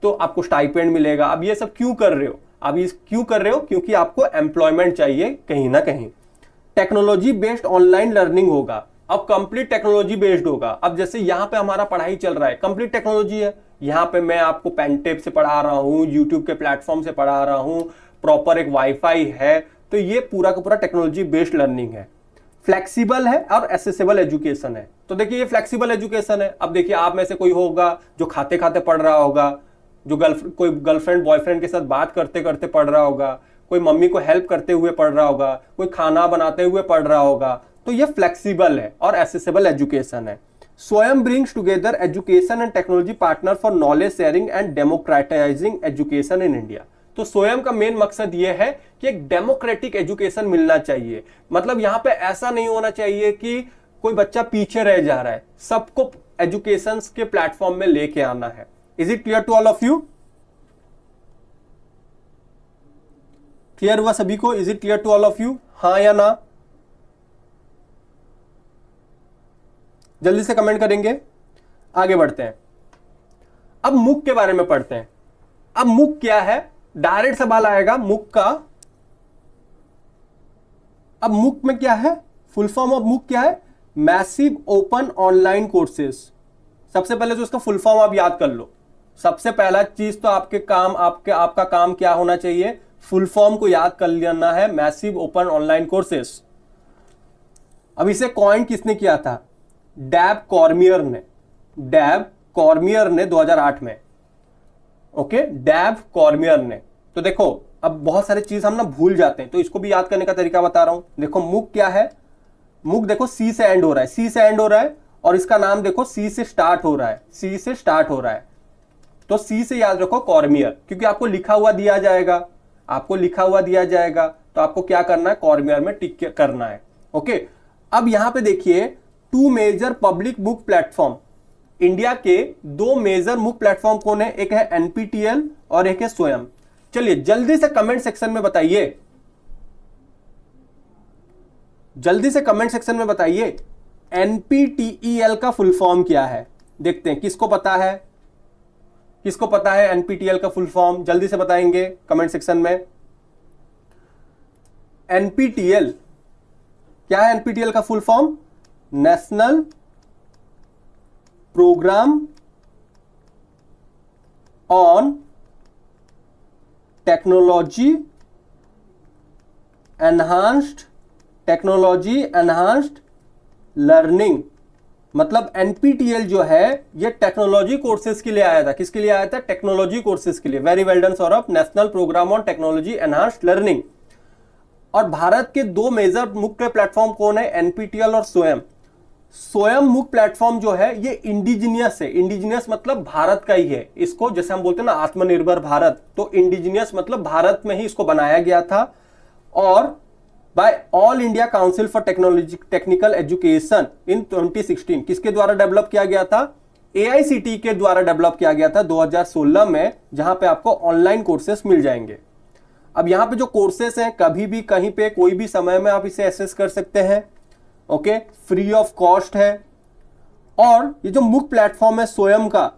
तो आपको स्टाइपेंड मिलेगा। अब ये सब क्यों कर रहे हो? अब ये क्यों कर रहे हो? क्योंकि आपको एम्प्लॉयमेंट चाहिए कहीं ना कहीं। टेक्नोलॉजी बेस्ड ऑनलाइन लर्निंग होगा। अब कंप्लीट टेक्नोलॉजी बेस्ड होगा। अब जैसे यहाँ पे हमारा पढ़ाई चल रहा है, कंप्लीट टेक्नोलॉजी है। यहाँ पे मैं आपको पेनटेप से पढ़ा रहा हूँ, यूट्यूब के प्लेटफॉर्म से पढ़ा रहा हूँ, प्रॉपर एक वाईफाई है। तो ये पूरा का पूरा टेक्नोलॉजी बेस्ड लर्निंग है। फ्लेक्सिबल है और एसेसिबल एजुकेशन है। तो देखिए ये फ्लेक्सिबल एजुकेशन है। अब देखिए आप में से कोई होगा जो खाते खाते पढ़ रहा होगा, जो कोई गर्लफ्रेंड बॉयफ्रेंड के साथ बात करते करते पढ़ रहा होगा, कोई मम्मी को हेल्प करते हुए पढ़ रहा होगा, कोई खाना बनाते हुए पढ़ रहा होगा। तो ये फ्लेक्सिबल है और एसेसिबल एजुकेशन है। Swayam brings together education and technology partner for knowledge sharing and democratising education in India. तो स्वयं का मेन मकसद यह है कि एक डेमोक्रेटिक एजुकेशन मिलना चाहिए। मतलब यहां पे ऐसा नहीं होना चाहिए कि कोई बच्चा पीछे रह जा रहा है, सबको एजुकेशन के प्लेटफॉर्म में लेके आना है। Is it clear to all of you? Clear हुआ सभी को? Is it clear to all of you? हाँ या ना? जल्दी से कमेंट करेंगे। आगे बढ़ते हैं। अब मुक के बारे में पढ़ते हैं। अब मुक क्या है? डायरेक्ट सवाल आएगा मुक का। अब मूक में क्या है, फुल फॉर्म ऑफ मूक क्या है, मैसिव ओपन ऑनलाइन कोर्सेज। सबसे पहले तो इसका फुल फॉर्म आप याद कर लो। सबसे पहला चीज तो आपका काम क्या होना चाहिए, फुल फॉर्म को याद कर लेना है, मैसिव ओपन ऑनलाइन कोर्सेज। अब इसे कॉइन किसने किया था, डैब कॉर्मियर ने 2008 में। ओके, डैब कॉर्मियर ने। तो देखो अब बहुत सारे चीज हम ना भूल जाते हैं, तो इसको भी याद करने का तरीका बता रहा हूं। देखो मूक क्या है, मूक देखो सी से एंड हो रहा है, सी से एंड हो रहा है, और इसका नाम देखो सी से स्टार्ट हो रहा है, सी से स्टार्ट हो रहा है। तो सी से याद रखो कॉर्मियर, क्योंकि आपको लिखा हुआ दिया जाएगा, तो आपको क्या करना है, कॉर्मियर में टिक करना है। ओके, अब यहां पे देखिए 2 major public book platform, India के 2 मेजर बुक प्लेटफॉर्म कौन है, एक है एनपीटीएल और एक है स्वयं। चलिए जल्दी से कमेंट सेक्शन में बताइए, एनपीटीईएल का फुल फॉर्म क्या है। देखते हैं किसको पता है एनपीटीएल का फुल फॉर्म, जल्दी से बताएंगे कमेंट सेक्शन में। एनपीटीएल क्या है, एनपीटीएल का full form national programme on technology enhanced learning. मतलब एनपीटीएल जो है ये टेक्नोलॉजी कोर्सेज के लिए आया था, किसके लिए आया था, टेक्नोलॉजी कोर्सेज के लिए। Very well done Saurabh, national programme on technology enhanced learning. और भारत के 2 मेजर मुख्य प्लेटफॉर्म कौन है, एनपीटीएल और स्वयं। स्वयं मुख्य प्लेटफॉर्म जो है ये इंडिजिनियस है, इंडिजिनियस मतलब भारत का ही है। इसको जैसे हम बोलते हैं ना आत्मनिर्भर भारत, तो इंडिजिनियस मतलब भारत में ही इसको बनाया गया था। और by all India council for technical education in 2016 किसके द्वारा डेवलप किया गया था, एआईसीटी के द्वारा डेवलप किया गया था 2016 में, जहां पे आपको ऑनलाइन कोर्सेस मिल जाएंगे। अब यहां पे जो कोर्सेस हैं कभी भी कहीं पे कोई भी समय में आप इसे एक्सेस कर सकते हैं। ओके, फ्री ऑफ कॉस्ट है। और ये जो मुख्य प्लेटफॉर्म है स्वयं का,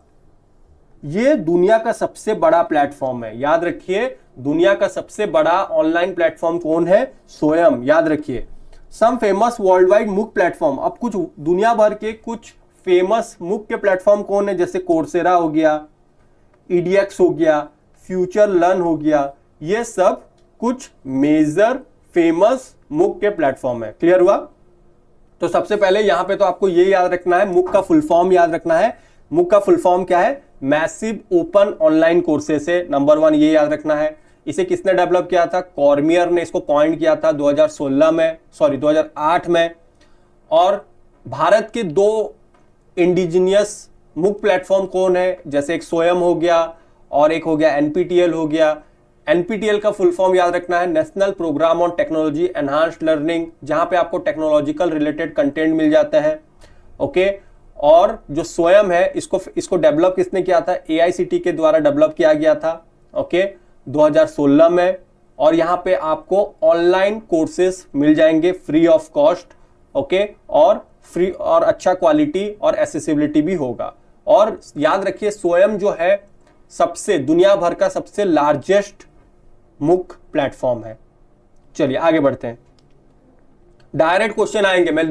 ये दुनिया का सबसे बड़ा प्लेटफॉर्म है, याद रखिए दुनिया का सबसे बड़ा ऑनलाइन प्लेटफॉर्म कौन है, स्वयं, याद रखिए। सम फेमस वर्ल्ड वाइड मुख्य प्लेटफॉर्म, अब कुछ दुनिया भर के कुछ फेमस मुख्य प्लेटफॉर्म कौन है, जैसे कोर्सेरा हो गया, EDX हो गया, फ्यूचर लर्न हो गया, ये सब कुछ मेजर फेमस मुख्य प्लेटफॉर्म है। क्लियर हुआ। तो सबसे पहले यहां पे तो आपको ये याद रखना है, मुक का फुल फॉर्म याद रखना है। मुक का फुल फॉर्म क्या है, मैसिव ओपन ऑनलाइन कोर्सेस है, नंबर 1 ये याद रखना है। इसे किसने डेवलप किया था, कॉर्मियर ने इसको कॉइन किया था 2008 में। और भारत के 2 इंडिजिनियस मुक प्लेटफॉर्म कौन है, जैसे एक स्वयं हो गया और एक हो गया एनपीटीएल हो गया। एनपीटीएल का फुल फॉर्म याद रखना है, national programme on technology enhanced learning, जहां पे आपको टेक्नोलॉजिकल रिलेटेड कंटेंट मिल जाता है। ओके, और जो स्वयं है इसको डेवलप किसने किया था, एआईसीटी के द्वारा डेवलप किया गया था। ओके, 2016 में। और यहां पे आपको ऑनलाइन कोर्सेज मिल जाएंगे फ्री ऑफ कॉस्ट। ओके, और फ्री और अच्छा क्वालिटी और एसेसिबिलिटी भी होगा। और याद रखिए स्वयं जो है सबसे दुनिया भर का सबसे लार्जेस्ट मुख्य प्लेटफॉर्म है। चलिए आगे बढ़ते हैं। डायरेक्ट क्वेश्चन आएंगे, मैं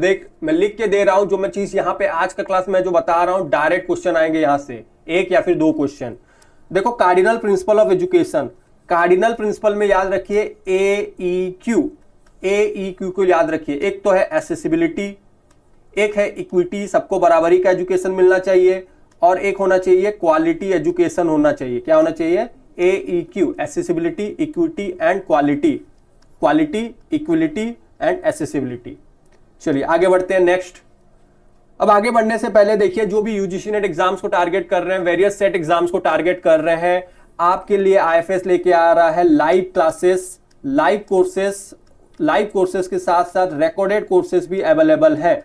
लिख के दे रहा हूं जो मैं चीज यहां पे आज का क्लास में जो बता रहा हूं, डायरेक्ट क्वेश्चन आएंगे यहां से, 1 या फिर 2 क्वेश्चन। देखो cardinal principle of education, cardinal principle में याद रखिए AEQ को याद रखिए। एक तो है एसेसिबिलिटी, एक है इक्विटी, सबको बराबरी का एजुकेशन मिलना चाहिए, और एक होना चाहिए क्वालिटी एजुकेशन होना चाहिए। क्या होना चाहिए, AEQ, accessibility, equity and quality, equality and accessibility. चलिए आगे बढ़ते हैं नेक्स्ट। अब आगे बढ़ने से पहले देखिए जो भी यूजीसी नेट एग्जाम्स को टारगेट कर रहे हैं, वेरियस सेट एग्जाम्स को टारगेट कर रहे हैं, आपके लिए IFS लेके आ रहा है लाइव क्लासेस, लाइव कोर्सेस के साथ साथ रिकॉर्डेड कोर्सेस भी अवेलेबल है।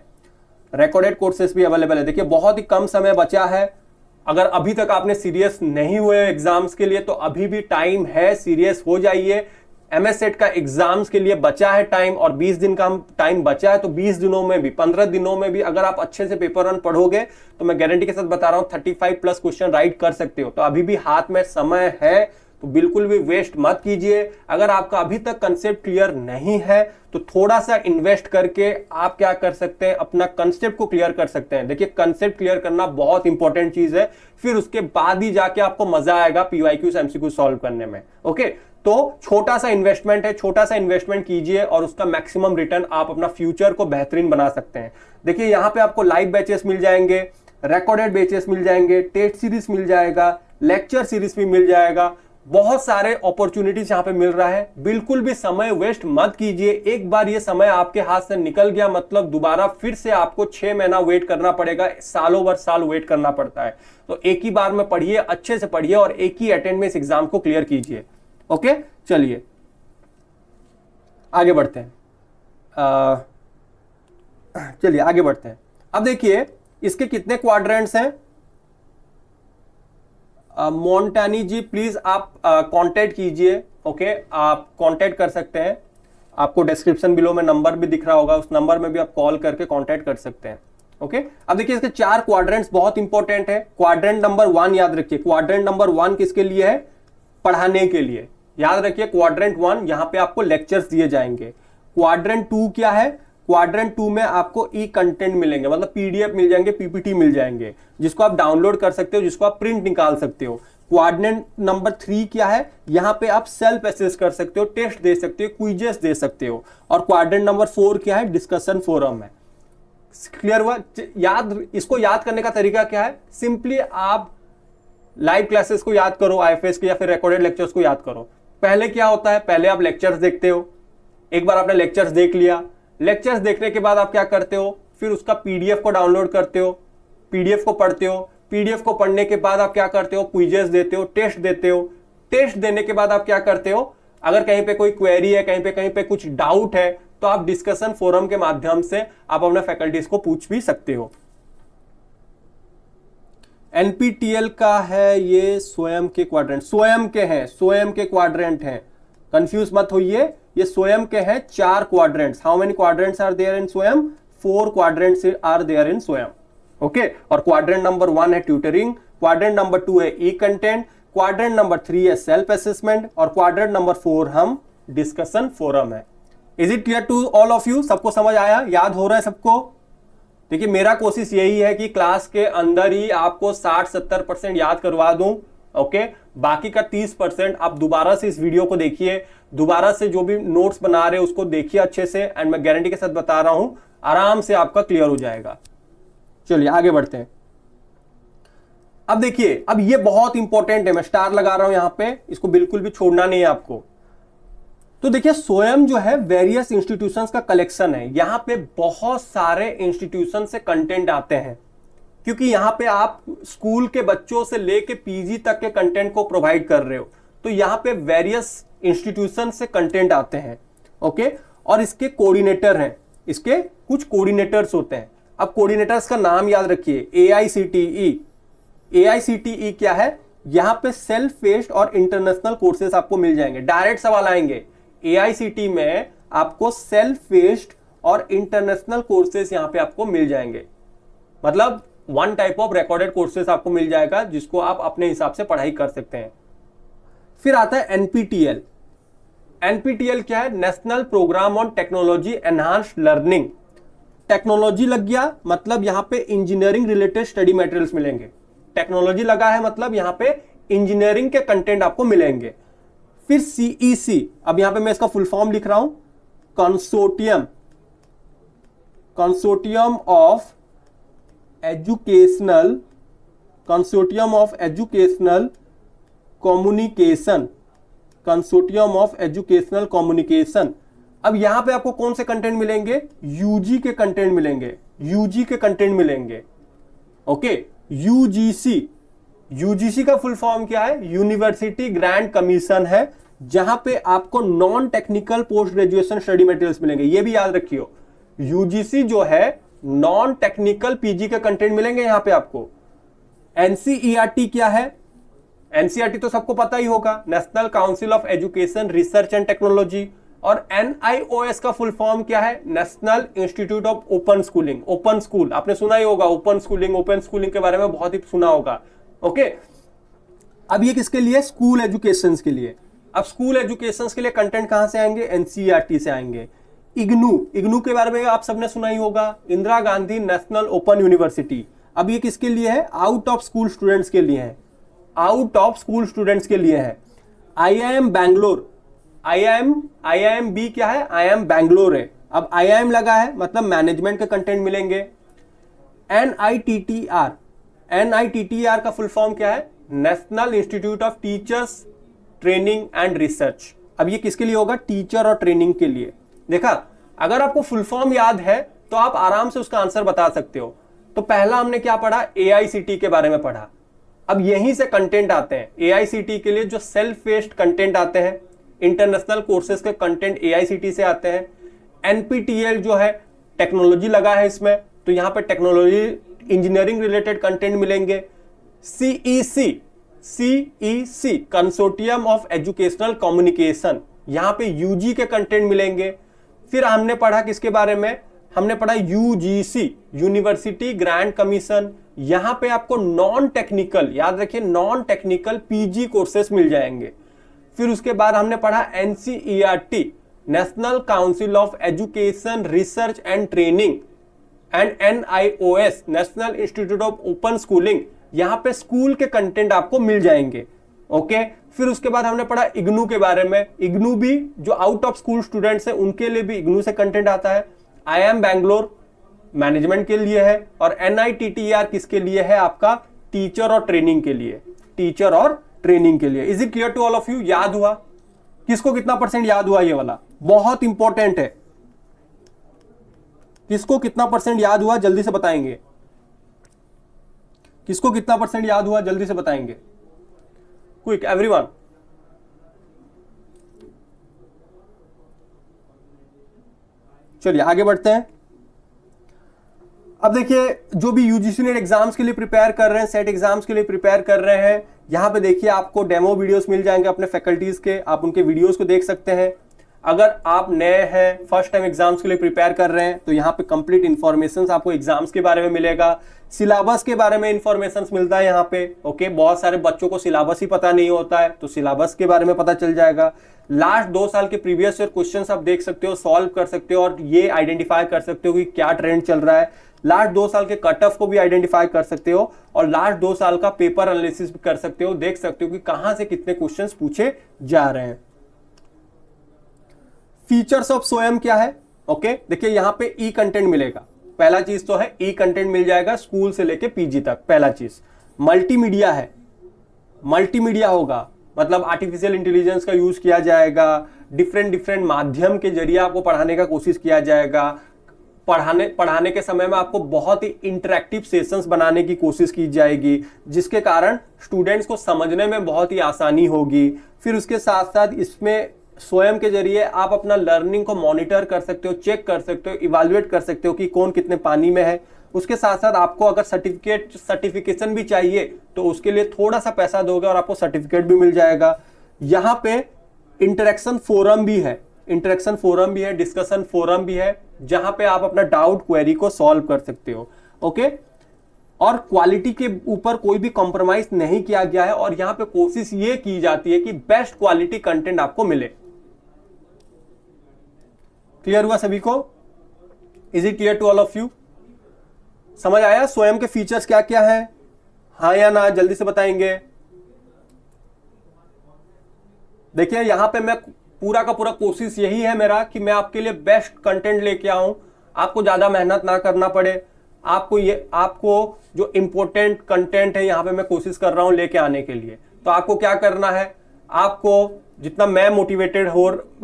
देखिए बहुत ही कम समय बचा है। अगर अभी तक आपने सीरियस नहीं हुए एग्जाम्स के लिए तो अभी भी टाइम है, सीरियस हो जाइए। MS सेट का एग्जाम्स के लिए बचा है टाइम, और 20 दिन का टाइम बचा है, तो 20 दिनों में भी 15 दिनों में भी अगर आप अच्छे से पेपर 1 पढ़ोगे तो मैं गारंटी के साथ बता रहा हूं 35+ क्वेश्चन राइट कर सकते हो। तो अभी भी हाथ में समय है, तो बिल्कुल भी वेस्ट मत कीजिए। अगर आपका अभी तक कंसेप्ट क्लियर नहीं है तो थोड़ा सा इन्वेस्ट करके आप क्या कर सकते हैं, अपना कंसेप्ट को क्लियर कर सकते हैं। देखिए कंसेप्ट क्लियर करना बहुत इंपॉर्टेंट चीज है, फिर उसके बाद ही जाके आपको मजा आएगा पीवाईक्यूज एमसीक्यू सॉल्व करने में। ओके, तो छोटा सा इन्वेस्टमेंट है, छोटा सा इन्वेस्टमेंट कीजिए और उसका मैक्सिमम रिटर्न आप अपना फ्यूचर को बेहतरीन बना सकते हैं। देखिए यहां पे आपको लाइव बैचेस मिल जाएंगे, रिकॉर्डेड बैचेस मिल जाएंगे, टेस्ट सीरीज मिल जाएगा, लेक्चर सीरीज भी मिल जाएगा, बहुत सारे अपॉर्चुनिटीज यहां पे मिल रहा है। बिल्कुल भी समय वेस्ट मत कीजिए। एक बार ये समय आपके हाथ से निकल गया मतलब दोबारा फिर से आपको 6 महीना वेट करना पड़ेगा, सालों भर साल वेट करना पड़ता है। तो एक ही बार में पढ़िए, अच्छे से पढ़िए और एक ही अटेम्प्ट में इस एग्जाम को क्लियर कीजिए। ओके, चलिए आगे बढ़ते हैं। चलिए आगे बढ़ते हैं। अब देखिए इसके कितने क्वाड्रेंट्स हैं। मोन्टानी जी प्लीज आप कांटेक्ट कीजिए। ओके, आप कांटेक्ट कर सकते हैं, आपको डिस्क्रिप्शन बिलो में नंबर भी दिख रहा होगा, उस नंबर में भी आप कॉल करके कांटेक्ट कर सकते हैं। ओके, अब देखिए इसके 4 क्वाड्रेंट्स बहुत इंपॉर्टेंट है। क्वाड्रेंट नंबर 1 याद रखिए, क्वाड्रेंट नंबर 1 किसके लिए है, पढ़ाने के लिए। याद रखिए क्वाड्रेंट 1 यहां पे आपको लेक्चर्स दिए जाएंगे। क्वाड्रेंट 2 क्या है, क्वाड्रेंट 2 में आपको ई कंटेंट मिलेंगे, मतलब पीडीएफ मिल जाएंगे, पीपीटी मिल जाएंगे, जिसको आप डाउनलोड कर सकते हो, जिसको आप प्रिंट निकाल सकते हो। क्वाड्रेंट नंबर 3 क्या है, यहां पे आप सेल्फ असेस कर सकते हो, टेस्ट दे सकते हो, क्विजेस दे सकते हो। और क्वाड्रेंट नंबर 4 क्या है, डिस्कशन फोरम है। क्लियर हुआ? इसको याद करने का तरीका क्या है, सिंपली आप लाइव क्लासेस को याद करो, आईएफएस के या फिर रिकॉर्डेड लेक्चर्स को याद करो। पहले क्या होता है, पहले आप लेक्चर्स देखते हो, एक बार आपने लेक्चर्स देख लिया, लेक्चर्स देखने के बाद आप क्या करते हो, फिर उसका पीडीएफ को डाउनलोड करते हो, पीडीएफ को पढ़ते हो, पीडीएफ को पढ़ने के बाद आप क्या करते हो, क्विजेस देते हो, टेस्ट देते हो, टेस्ट देने के बाद आप क्या करते हो, अगर कहीं पे कोई क्वेरी है, कहीं पे कुछ डाउट है, तो आप डिस्कशन फोरम के माध्यम से आप अपने फैकल्टीज को पूछ भी सकते हो। एनपीटीएल का है ये स्वयं के क्वाड्रेंट, स्वयं के हैं, स्वयं के क्वाड्रेंट हैं, कंफ्यूज मत होइए, ये स्वयं के हैं 4 quadrants. How many quadrants are there in Swayam, 4 quadrants are there in स्वयं। ओके, और क्वाड्रेंट नंबर 1 है ट्यूटरिंग, क्वाड्रेंट नंबर 2 है ई कंटेंट, क्वाड्रेंट नंबर 3 है सेल्फ असेसमेंट और क्वाड्रेंट नंबर 4 हम डिस्कशन फोरम है। Is it clear to all of you? सबको समझ आया, याद हो रहा है सबको? देखिए मेरा कोशिश यही है कि क्लास के अंदर ही आपको 60-70% याद करवा दूं। ओके, बाकी का 30% आप दोबारा से इस वीडियो को देखिए, दोबारा से जो भी नोट्स बना रहे हैं उसको देखिए अच्छे से, एंड मैं गारंटी के साथ बता रहा हूं आराम से आपका क्लियर हो जाएगा। चलिए आगे बढ़ते हैं। अब देखिए, अब ये बहुत इंपॉर्टेंट है, मैं स्टार लगा रहा हूं यहां पे, इसको बिल्कुल भी छोड़ना नहीं है आपको। तो देखिए स्वयं जो है वेरियस इंस्टीट्यूशंस का कलेक्शन है, यहां पे बहुत सारे इंस्टीट्यूशन से कंटेंट आते हैं, क्योंकि यहां पे आप स्कूल के बच्चों से लेके पीजी तक के कंटेंट को प्रोवाइड कर रहे हो, तो यहां पे वेरियस इंस्टीट्यूशन से कंटेंट आते हैं। ओके, और इसके कोऑर्डिनेटर हैं, इसके कुछ कोऑर्डिनेटर्स होते हैं। अब कोऑर्डिनेटर्स का नाम याद रखिए, AICTE। AICTE क्या है, यहां पे सेल्फ पेस्ड और इंटरनेशनल कोर्सेज आपको मिल जाएंगे। डायरेक्ट सवाल आएंगे, AICTE में आपको सेल्फ पेस्ड और इंटरनेशनल कोर्सेज यहां पे आपको मिल जाएंगे, मतलब 1 टाइप ऑफ रिकॉर्डेड कोर्सेज आपको मिल जाएगा, जिसको आप अपने हिसाब से पढ़ाई कर सकते हैं। फिर आता है NPTEL। NPTEL क्या है, national programme on technology enhanced learning. Technology लग गया मतलब यहां पे इंजीनियरिंग रिलेटेड स्टडी मटेरियल्स मिलेंगे। टेक्नोलॉजी लगा है मतलब यहां पे इंजीनियरिंग के कंटेंट आपको मिलेंगे। फिर CEC, अब यहां पे मैं इसका फुल फॉर्म लिख रहा हूं, consortium of educational communication, consortium of educational communication. अब यहां पे आपको कौन से कंटेंट मिलेंगे, यूजी के कंटेंट मिलेंगे, यूजी के कंटेंट मिलेंगे। ओके, यूजीसी का फुल फॉर्म क्या है, यूनिवर्सिटी ग्रांट कमीशन है, जहां पे आपको non technical post graduation study materials मिलेंगे। ये भी याद रखियो, यूजीसी जो है नॉन टेक्निकल पीजी के कंटेंट मिलेंगे यहां पे आपको। एनसीईआरटी क्या है, एनसीईआरटी तो सबको पता ही होगा, national council of education research and technology. और NIOS का फुल फॉर्म क्या है, national institute of open schooling. Open school आपने सुना ही होगा, ओपन स्कूलिंग के बारे में बहुत ही सुना होगा। ओके, अब ये किसके लिए? स्कूल एजुकेशन के लिए। अब स्कूल एजुकेशन के लिए कंटेंट कहां से आएंगे? एनसीईआरटी से आएंगे। इग्नू, इग्नू के बारे में आप सबने सुना ही होगा, Indira Gandhi national open university. अब ये किसके लिए है? आउट ऑफ स्कूल स्टूडेंट्स के लिए है, आउट ऑफ स्कूल स्टूडेंट्स के लिए है। आईआईएम बैंगलोर, आईआईएम बी क्या है? आईआईएम बैंगलोर है। अब आईआईएम लगा है मतलब मैनेजमेंट के कंटेंट मिलेंगे। एनआईटीटीआर, एनआईटीटीआर का फुल फॉर्म क्या है? National institute of teachers training and research. अब ये किसके लिए होगा? टीचर और ट्रेनिंग के लिए। देखा, अगर आपको फुल फॉर्म याद है तो आप आराम से उसका आंसर बता सकते हो। तो पहला हमने क्या पढ़ा? एआईसीटी के बारे में पढ़ा। अब यहीं से कंटेंट आते हैं एआईसीटी के लिए, जो सेल्फ बेस्ड कंटेंट आते हैं, इंटरनेशनल कोर्सेज के कंटेंट एआईसीटी से आते हैं। एनपीटीईएल जो है टेक्नोलॉजी लगा है इसमें, तो यहां पे टेक्नोलॉजी इंजीनियरिंग रिलेटेड कंटेंट मिलेंगे। CEC consortium of educational communication, यहां पे यूजी के कंटेंट मिलेंगे। फिर हमने पढ़ा किसके बारे में? हमने पढ़ा यूजीसी, यूनिवर्सिटी ग्रांट कमीशन। यहां पे आपको नॉन टेक्निकल, याद रखिए नॉन टेक्निकल पीजी कोर्सेस मिल जाएंगे। फिर उसके बाद हमने पढ़ा NCERT, national council of education research and training, and NIOS, national institute of open schooling. यहां पे स्कूल के कंटेंट आपको मिल जाएंगे। ओके, फिर उसके बाद हमने पढ़ा इग्नू के बारे में। इग्नू भी जो आउट ऑफ स्कूल स्टूडेंट्स हैं उनके लिए भी इग्नू से कंटेंट आता है। आईआईएम बैंगलोर मैनेजमेंट के लिए है, और एनआईटीटीआर किसके लिए है? आपका टीचर और ट्रेनिंग के लिए, टीचर और ट्रेनिंग के लिए। Is it clear to all of you? याद हुआ? किसको कितना परसेंट याद हुआ? ये वाला बहुत इंपॉर्टेंट है। किसको कितना परसेंट याद हुआ जल्दी से बताएंगे? किसको कितना परसेंट याद हुआ जल्दी से बताएंगे? Quick everyone. चलिए आगे बढ़ते हैं। अब देखिए, जो भी यूजीसी नेट एग्जाम्स के लिए प्रिपेयर कर रहे हैं, सेट एग्जाम्स के लिए प्रिपेयर कर रहे हैं, यहां पे देखिए आपको डेमो वीडियोस मिल जाएंगे अपने फैकल्टीज के, आप उनके वीडियोस को देख सकते हैं। अगर आप नए हैं, फर्स्ट टाइम एग्जाम्स के लिए प्रिपेयर कर रहे हैं, तो यहाँ पे कंप्लीट इन्फॉर्मेशन आपको एग्जाम्स के बारे में मिलेगा। सिलेबस के बारे में इंफॉर्मेशन मिलता है यहाँ पे। ओके, बहुत सारे बच्चों को सिलेबस ही पता नहीं होता है, तो सिलेबस के बारे में पता चल जाएगा। लास्ट 2 साल के प्रीवियस ईयर क्वेश्चंस आप देख सकते हो, सॉल्व कर सकते हो, और ये आइडेंटिफाई कर सकते हो कि क्या ट्रेंड चल रहा है। लास्ट 2 साल के कट ऑफ को भी आइडेंटिफाई कर सकते हो, और लास्ट 2 साल का पेपर एनालिसिस भी कर सकते हो, देख सकते हो कि कहां से कितने क्वेश्चंस पूछे जा रहे हैं। फीचर्स ऑफ सोयम क्या है? ओके, देखिए यहां पे ई कंटेंट मिलेगा। पहला चीज तो है ई कंटेंट मिल जाएगा स्कूल से लेके पीजी तक, पहला चीज। मल्टीमीडिया है, मल्टीमीडिया होगा मतलब आर्टिफिशियल इंटेलिजेंस का यूज किया जाएगा, डिफरेंट माध्यम के जरिए आपको पढ़ाने का कोशिश किया जाएगा। पढ़ाने के समय में आपको बहुत ही इंटरेक्टिव सेशंस बनाने की कोशिश की जाएगी, जिसके कारण स्टूडेंट्स को समझने में बहुत ही आसानी होगी। फिर उसके साथ साथ इसमें स्वयं के जरिए आप अपना लर्निंग को मॉनिटर कर सकते हो, चेक कर सकते हो, इवैल्यूएट कर सकते हो कि कौन कितने पानी में है। उसके साथ साथ आपको अगर सर्टिफिकेशन भी चाहिए तो उसके लिए थोड़ा सा पैसा दोगे और आपको सर्टिफिकेट भी मिल जाएगा। यहाँ पे इंटरेक्शन फोरम भी है, इंटरेक्शन फोरम भी है, डिस्कशन फोरम भी है, जहां पे आप अपना डाउट क्वेरी को सॉल्व कर सकते हो। ओके, और क्वालिटी के ऊपर कोई भी कॉम्प्रोमाइज नहीं किया गया है, और यहां पे कोशिश ये की जाती है कि बेस्ट क्वालिटी कंटेंट आपको मिले। क्लियर हुआ सभी को? Is it clear to all of you? समझ आया स्वयं के फीचर्स क्या क्या है? हाँ या ना जल्दी से बताएंगे। देखिए यहां पे मैं पूरा का पूरा कोशिश यही है मेरा कि मैं आपके लिए बेस्ट कंटेंट लेके आऊं, आपको ज्यादा मेहनत ना करना पड़े। आपको जो इंपॉर्टेंट कंटेंट है यहां पे मैं कोशिश कर रहा हूं लेके आने के लिए। तो आपको क्या करना है, आपको जितना मैं मोटिवेटेड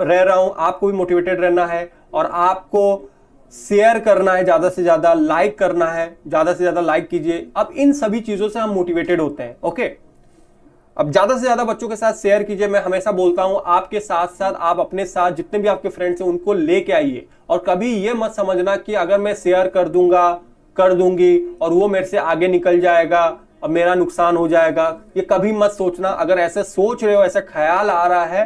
रह रहा हूं, आपको भी मोटिवेटेड रहना है, और आपको शेयर करना है, ज्यादा से ज्यादा लाइक करना है, ज्यादा से ज्यादा लाइक कीजिए। अब इन सभी चीजों से हम मोटिवेटेड होते हैं। ओके, अब ज्यादा से ज्यादा बच्चों के साथ शेयर कीजिए। मैं हमेशा बोलता हूं आपके साथ साथ आप अपने साथ जितने भी आपके फ्रेंड्स हैं उनको लेके आइए, और कभी ये मत समझना कि अगर मैं शेयर कर दूंगी और वो मेरे से आगे निकल जाएगा और मेरा नुकसान हो जाएगा, ये कभी मत सोचना। अगर ऐसे सोच रहे हो, ऐसा ख्याल आ रहा है,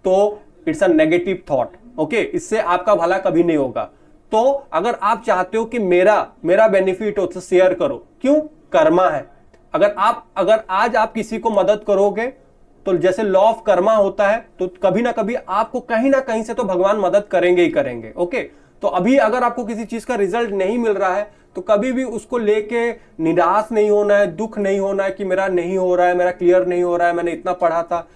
तो it's a negative thought. Okay, इससे आपका भला कभी नहीं होगा। तो अगर आप चाहते हो कि मेरा बेनिफिट हो तो शेयर करो। क्यों? कर्मा है। अगर आज आप किसी को मदद करोगे तो जैसे लॉ ऑफ कर्मा होता है, तो कभी ना कभी आपको कहीं ना कहीं से तो भगवान मदद करेंगे ही करेंगे। ओके, तो अभी अगर आपको किसी चीज का रिजल्ट नहीं मिल रहा है तो कभी भी उसको लेके निराश नहीं होना है, दुख नहीं होना है कि मेरा नहीं हो रहा है, मेरा क्लियर नहीं हो रहा है, मैंने इतना पढ़ा था,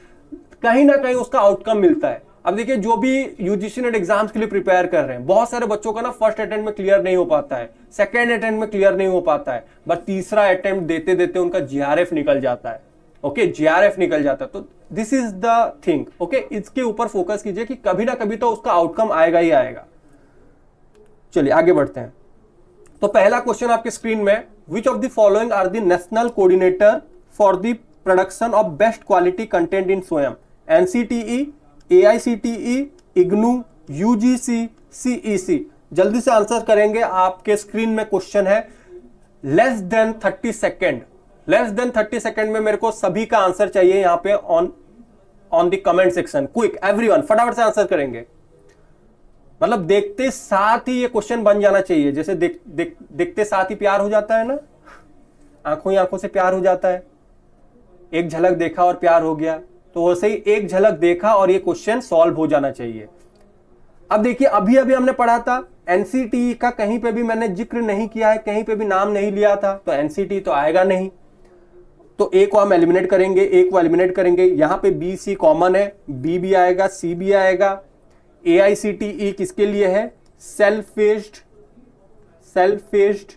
कहीं ना कहीं उसका आउटकम मिलता है। अब देखिए, जो भी यूजीसी नेट एग्जाम्स के लिए प्रिपेयर कर रहे हैं, बहुत सारे बच्चों का ना फर्स्ट अटेम्प्ट में क्लियर नहीं हो पाता है, सेकेंड अटेम्प्ट में क्लियर नहीं हो पाता है, बट तीसरा अटेम्प्ट देते देते उनका जीआरएफ निकल जाता है। ओके, जीआरएफ निकल जाता है। तो this is the thing. Okay, इसके ऊपर फोकस कीजिए कि कभी ना कभी तो उसका आउटकम आएगा ही आएगा। चलिए आगे बढ़ते हैं। तो पहला क्वेश्चन आपके स्क्रीन में, which of the following are the national coordinator for the production of best quality content in Swayam? NCTE, AICTE, IGNOU, UGC, CEC. जल्दी से आंसर करेंगे। आपके स्क्रीन में क्वेश्चन है, less than 30 second, less than 30 second में मेरे को सभी का आंसर चाहिए यहां पे on the comment section. Quick everyone, फटाफट से आंसर करेंगे। मतलब देखते साथ ही ये क्वेश्चन बन जाना चाहिए। जैसे देखते साथ ही प्यार हो जाता है ना, आंखों ही आंखों से प्यार हो जाता है, एक झलक देखा और प्यार हो गया, तो वैसे ही एक झलक देखा और ये क्वेश्चन सॉल्व हो जाना चाहिए। अब देखिए, अभी अभी हमने पढ़ा था, एनसीटी का कहीं पे भी मैंने जिक्र नहीं किया है, कहीं पे भी नाम नहीं लिया था, तो एनसीटी तो आएगा नहीं। तो ए को हम एलिमिनेट करेंगे, ए को एलिमिनेट करेंगे। यहां पे बी सी कॉमन है, बी भी आएगा, सी भी आएगा। एआईसीटीई किसके लिए है? Self faced.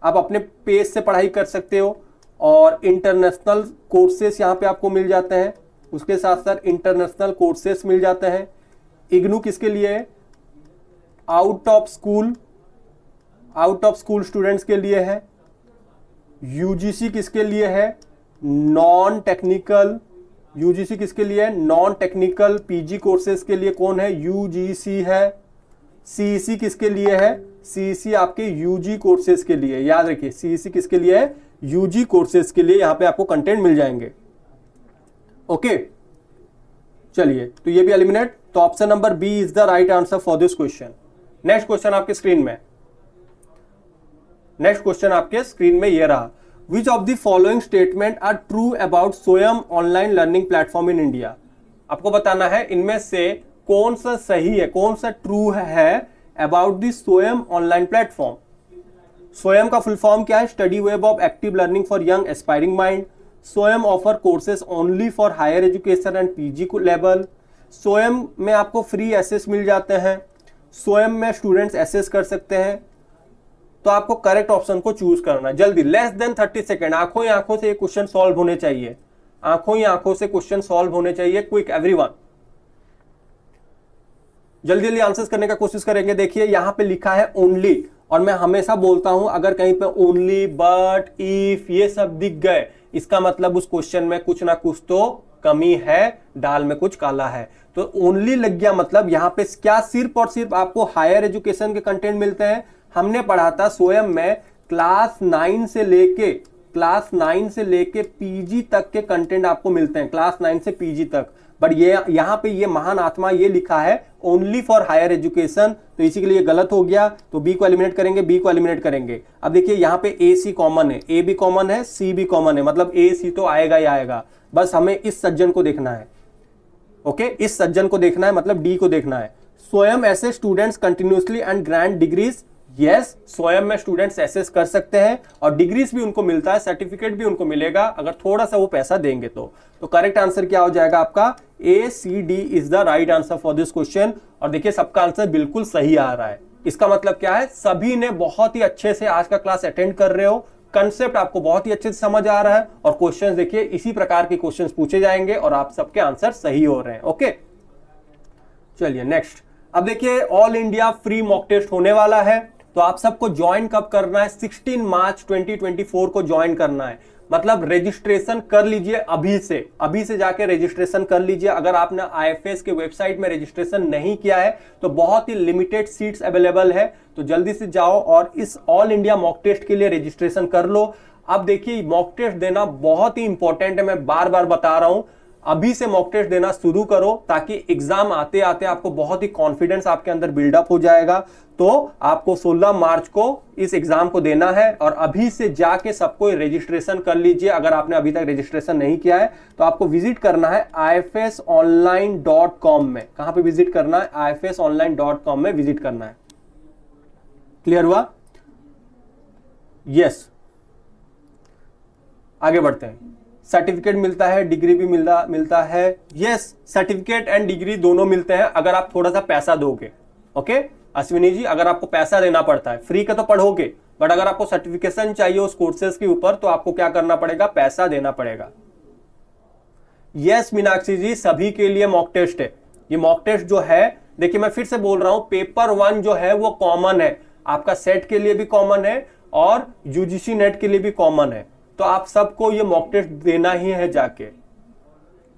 आप अपने पेज से पढ़ाई कर सकते हो और इंटरनेशनल कोर्सेस यहां पे आपको मिल जाते हैं, उसके साथ साथ इंटरनेशनल कोर्सेस मिल जाते हैं। इग्नू किसके लिए है? आउट ऑफ स्कूल स्टूडेंट्स के लिए है। यूजीसी किसके लिए है? Non technical. यूजीसी किसके लिए है? नॉन टेक्निकल पीजी कोर्सेज के लिए कौन है? यूजीसी है। सीईसी किसके लिए है? सीईसी आपके यूजी कोर्सेज के लिए, याद रखिए सीईसी किसके लिए है? यूजी कोर्सेज के लिए। यहां पे आपको कंटेंट मिल जाएंगे। ओके, चलिए, तो ये भी एलिमिनेट। तो option number B is the right answer for this question. Next question आपके स्क्रीन में, नेक्स्ट क्वेश्चन आपके स्क्रीन में ये रहा, which of the following statement are true about Swayam online learning platform in India? आपको बताना है इनमें से कौन सा सही है, कौन सा ट्रू है about the Swayam online platform. Swayam का फुल फॉर्म क्या है? Study web of active learning for young aspiring mind. Swayam offer courses only for higher education and PG level. Swayam में आपको फ्री एसेस मिल जाते हैं। स्वयं में स्टूडेंट्स एसेस कर सकते हैं। तो आपको करेक्ट ऑप्शन को चूज करना है जल्दी। लेस देन 30 सेकेंड, आंखों ही आंखों से ये क्वेश्चन सॉल्व होने चाहिए, आंखों ही आंखों से क्वेश्चन सॉल्व होने चाहिए। क्विक एवरीवन, जल्दी जल्दी आंसर्स करने का कोशिश करेंगे। देखिए यहां पे लिखा है ओनली, और मैं हमेशा बोलता हूं अगर कहीं पे ओनली, बट, इफ ये सब दिख गए, इसका मतलब उस क्वेश्चन में कुछ ना कुछ तो कमी है, दाल में कुछ काला है। तो ओनली लग गया, मतलब यहां पे क्या सिर्फ और सिर्फ आपको हायर एजुकेशन के कंटेंट मिलते हैं? हमने पढ़ा था स्वयं में क्लास 9 से लेके पीजी तक के कंटेंट आपको मिलते हैं, क्लास 9 से पीजी तक। बट ये यहाँ पे ये महान आत्मा ये लिखा है ओनली फॉर हायर एजुकेशन, तो इसी के लिए गलत हो गया। तो बी को एलिमिनेट करेंगे, बी को एलिमिनेट करेंगे। अब देखिए यहाँ पे ए सी कॉमन है, ए भी कॉमन है, सी भी कॉमन है, मतलब ए सी तो आएगा ही आएगा। बस हमें इस सज्जन को देखना है। ओके, इस सज्जन को देखना है, मतलब डी को देखना है। स्वयं ऐसे students continuously and grant degrees. Yes, स्वयं में स्टूडेंट्स एसेस कर सकते हैं और डिग्रीज भी उनको मिलता है, सर्टिफिकेट भी उनको मिलेगा अगर थोड़ा सा वो पैसा देंगे तो करेक्ट आंसर क्या हो जाएगा आपका? A C D is the right answer for this question. और देखिए सबका आंसर बिल्कुल सही आ रहा है। इसका मतलब क्या है? सभी ने बहुत ही अच्छे से आज का क्लास अटेंड कर रहे हो, कंसेप्ट आपको बहुत ही अच्छे से समझ आ रहा है, और क्वेश्चंस देखिए इसी प्रकार के क्वेश्चंस पूछे जाएंगे और आप सबके आंसर सही हो रहे हैं। ओके, चलिए नेक्स्ट। अब देखिए all India free mock test होने वाला है, तो आप सबको ज्वाइन कब करना है? 16 मार्च 2024 को ज्वाइन करना है। मतलब रजिस्ट्रेशन कर लीजिए अभी से जाके रजिस्ट्रेशन कर लीजिए। अगर आपने आईएफएस के वेबसाइट में रजिस्ट्रेशन नहीं किया है तो बहुत ही लिमिटेड सीट्स अवेलेबल है, तो जल्दी से जाओ और इस ऑल इंडिया मॉक टेस्ट के लिए रजिस्ट्रेशन कर लो। अब देखिए मॉक टेस्ट देना बहुत ही इंपॉर्टेंट है, मैं बार बार बता रहा हूं। अभी से मॉक टेस्ट देना शुरू करो, ताकि एग्जाम आते आते आपको बहुत ही कॉन्फिडेंस आपके अंदर बिल्डअप हो जाएगा। तो आपको 16 मार्च को इस एग्जाम को देना है, और अभी से जाके सबको रजिस्ट्रेशन कर लीजिए। अगर आपने अभी तक रजिस्ट्रेशन नहीं किया है तो आपको विजिट करना है ifsonline.com में। कहां पे विजिट करना है? ifsonline.com में विजिट करना है। क्लियर हुआ? यस। आगे बढ़ते हैं। सर्टिफिकेट मिलता है, डिग्री भी मिलता है। यस, सर्टिफिकेट एंड डिग्री दोनों मिलते हैं अगर आप थोड़ा सा पैसा दोगे। ओके अश्विनी जी, अगर आपको पैसा देना पड़ता है, फ्री का तो पढ़ोगे, बट अगर आपको सर्टिफिकेशन चाहिए उस कोर्सेज के ऊपर तो आपको क्या करना पड़ेगा? पैसा देना पड़ेगा। यस मीनाक्षी जी, सभी के लिए मॉक टेस्ट है। ये मॉक टेस्ट जो है, देखिए मैं फिर से बोल रहा हूं, पेपर 1 जो है वो कॉमन है, आपका सेट के लिए भी कॉमन है और यूजीसी नेट के लिए भी कॉमन है। तो आप सबको ये मॉक टेस्ट देना ही है जाके।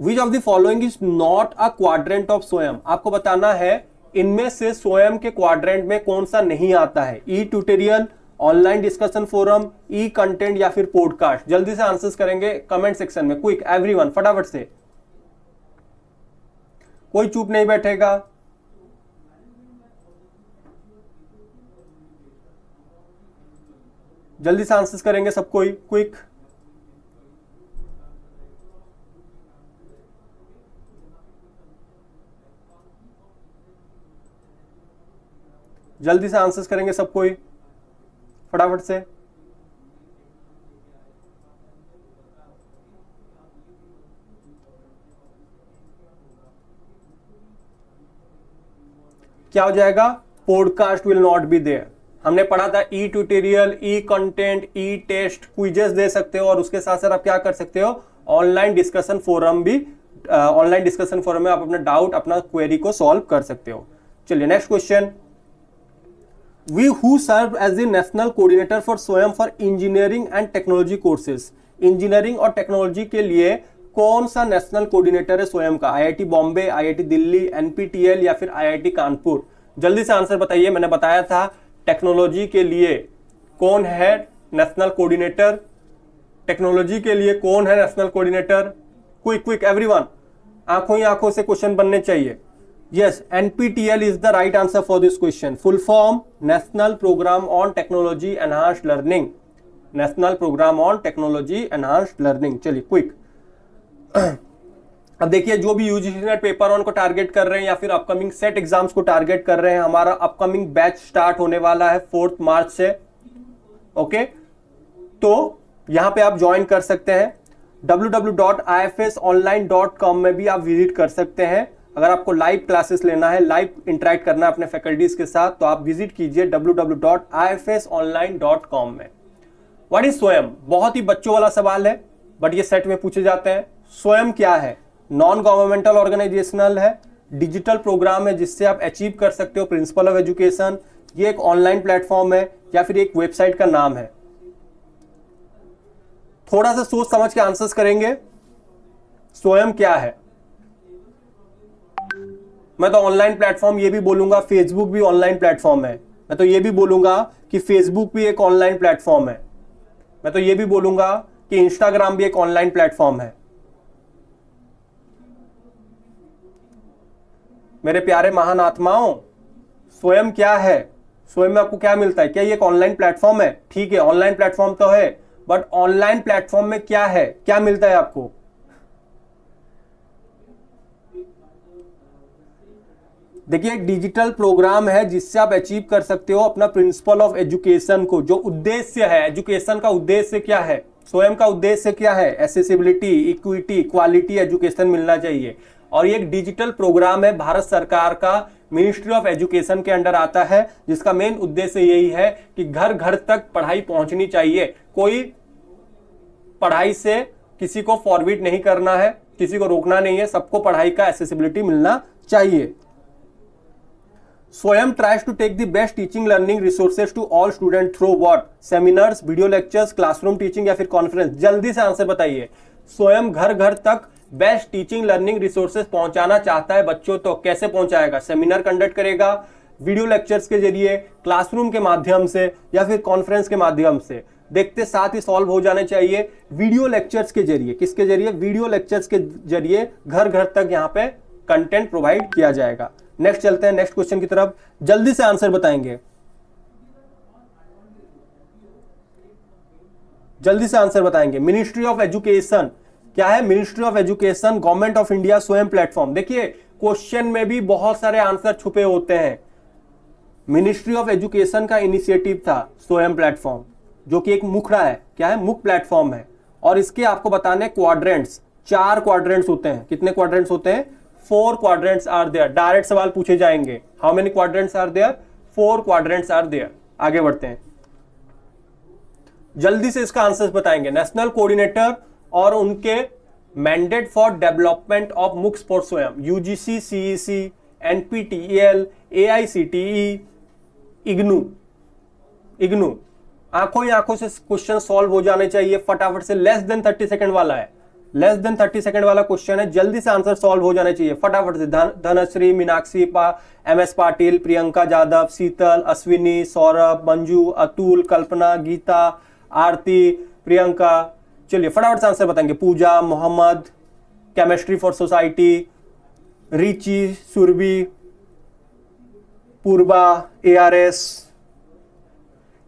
विच of the following is not a quadrant of स्वयं? आपको बताना है इनमें से स्वयं के क्वाड्रेंट में कौन सा नहीं आता है। ई ट्यूटोरियल, ऑनलाइन डिस्कशन फोरम, ई कंटेंट या फिर पॉडकास्ट। जल्दी से आंसर्स करेंगे कमेंट सेक्शन में, क्विक एवरीवन, फटाफट से, कोई चुप नहीं बैठेगा। जल्दी से आंसर्स करेंगे सब कोई, क्विक। जल्दी से आंसर्स करेंगे सब कोई, फटाफट से। क्या हो जाएगा? Podcast will not be there. हमने पढ़ा था e tutorial, e content, e test, quizzes दे सकते हो, और उसके साथ साथ आप क्या कर सकते हो? ऑनलाइन डिस्कशन फोरम भी, ऑनलाइन डिस्कशन फोरम में आप अपना डाउट, अपना क्वेरी को सॉल्व कर सकते हो। चलिए next question. We who serve as the national coordinator for Swayam for engineering and technology courses. Engineering और टेक्नोलॉजी के लिए कौन सा नेशनल कोऑर्डिनेटर है स्वयं का? IIT Bombay, IIT Delhi, NPTEL या फिर आईआईटी कानपुर? जल्दी से आंसर बताइए। मैंने बताया था टेक्नोलॉजी के लिए कौन है नेशनल कोऑर्डिनेटर? टेक्नोलॉजी के लिए कौन है national coordinator? Quick quick everyone, आंखों ही आंखों से क्वेश्चन बनने चाहिए। Yes, NPTEL is the right answer for this question. Full form national programme on technology enhanced learning. National programme on technology enhanced learning. चलिए क्विक। अब देखिए, जो भी यूजीसी नेट पेपर 1 को टारगेट कर रहे हैं या फिर अपकमिंग सेट एग्जाम्स को टारगेट कर रहे हैं, हमारा अपकमिंग बैच स्टार्ट होने वाला है 4 मार्च से। ओके, तो यहां पे आप ज्वाइन कर सकते हैं। www.ifsonline.com में भी आप विजिट कर सकते हैं। अगर आपको लाइव क्लासेस लेना है, लाइव इंटरेक्ट करना है अपने फैकल्टीज के साथ, तो आप विजिट कीजिए www.ifsonline.com में। व्हाट इज स्वयं? बहुत ही बच्चों वाला सवाल है, बट ये सेट में पूछे जाते हैं। स्वयं क्या है? नॉन गवर्नमेंटल ऑर्गेनाइजेशनल है, डिजिटल प्रोग्राम है जिससे आप अचीव कर सकते हो प्रिंसिपल ऑफ एजुकेशन। ये एक ऑनलाइन प्लेटफॉर्म है या फिर एक वेबसाइट का नाम है? थोड़ा सा सोच समझ के आंसर्स करेंगे। स्वयं क्या है? मैं तो ऑनलाइन प्लेटफॉर्म ये भी बोलूंगा, फेसबुक भी ऑनलाइन प्लेटफॉर्म है। मैं तो ये भी बोलूंगा कि फेसबुक भी एक ऑनलाइन प्लेटफॉर्म है। मैं तो ये भी बोलूंगा कि इंस्टाग्राम भी एक ऑनलाइन प्लेटफॉर्म है। मेरे प्यारे महान आत्माओं, स्वयं क्या है? स्वयं में आपको क्या मिलता है? क्या ये एक ऑनलाइन प्लेटफॉर्म है? ठीक है, ऑनलाइन प्लेटफॉर्म तो है, बट ऑनलाइन प्लेटफॉर्म में क्या है? क्या मिलता है आपको? देखिए, एक डिजिटल प्रोग्राम है जिससे आप अचीव कर सकते हो अपना प्रिंसिपल ऑफ एजुकेशन को। जो उद्देश्य है एजुकेशन का, उद्देश्य क्या है? स्वयं का उद्देश्य क्या है? एसेसिबिलिटी, इक्विटी, क्वालिटी एजुकेशन मिलना चाहिए। और ये एक डिजिटल प्रोग्राम है, भारत सरकार का मिनिस्ट्री ऑफ एजुकेशन के अंडर आता है, जिसका मेन उद्देश्य यही है कि घर घर तक पढ़ाई पहुंचनी चाहिए। कोई पढ़ाई से किसी को फॉरवर्ड नहीं करना है, किसी को रोकना नहीं है, सबको पढ़ाई का एसेसिबिलिटी मिलना चाहिए। स्वयं tries to take the best teaching learning resources to all students through what? Seminars, video lectures, classroom teaching या फिर कॉन्फ्रेंस? जल्दी से आंसर बताइए। स्वयं घर घर तक बेस्ट टीचिंग लर्निंग रिसोर्सेज पहुंचाना चाहता है बच्चों, तो कैसे पहुंचाएगा? सेमिनार कंडक्ट करेगा, वीडियो लेक्चर्स के जरिए, क्लासरूम के माध्यम से या फिर कॉन्फ्रेंस के माध्यम से। देखते साथ ही सॉल्व हो जाने चाहिए वीडियो लेक्चर्स के जरिए। किसके जरिए? वीडियो लेक्चर्स के जरिए घर घर तक यहां पे कंटेंट प्रोवाइड किया जाएगा। नेक्स्ट चलते हैं नेक्स्ट क्वेश्चन की तरफ, जल्दी से आंसर बताएंगे, जल्दी से आंसर बताएंगे। मिनिस्ट्री ऑफ एजुकेशन क्या है? Ministry of education government of India स्वयं प्लेटफॉर्म। देखिए क्वेश्चन में भी बहुत सारे आंसर छुपे होते हैं। मिनिस्ट्री ऑफ एजुकेशन का इनिशिएटिव था स्वयं प्लेटफॉर्म, जो कि एक मुखड़ा है। क्या है? मुख प्लेटफॉर्म है। और इसके आपको बताने क्वाड्रेंट्स, 4 क्वाड्रेंट्स होते हैं। कितने क्वाड्रेंट्स होते हैं? 4 क्वाड्रेंट्स आर देयर। डायरेक्ट सवाल पूछे जाएंगे, how many quadrants are there? 4 quadrants are there. आगे बढ़ते हैं, जल्दी से इसका आंसर बताएंगे। नेशनल कोऑर्डिनेटर और उनके mandate for development of MOOCs for Swayam, UGC, CEC, NPTEL, AICTE, IGNOU. आंखों ही आंखों से क्वेश्चन सॉल्व हो जाने चाहिए फटाफट से। लेस देन 30 सेकंड वाला है, लेस देन 30 सेकंड वाला क्वेश्चन है। जल्दी से आंसर सॉल्व हो जाने चाहिए फटाफट से। धनश्री, मीनाक्षी, एमएस पाटिल, प्रियंका जाधव, शीतल, अश्विनी, सौरभ, मंजू, अतुल, कल्पना, गीता, आरती, प्रियंका। चलिए फटाफट से आंसर बताएंगे। Pooja, Mohammed, chemistry for society, Richie, Surabhi, Purva, ARS,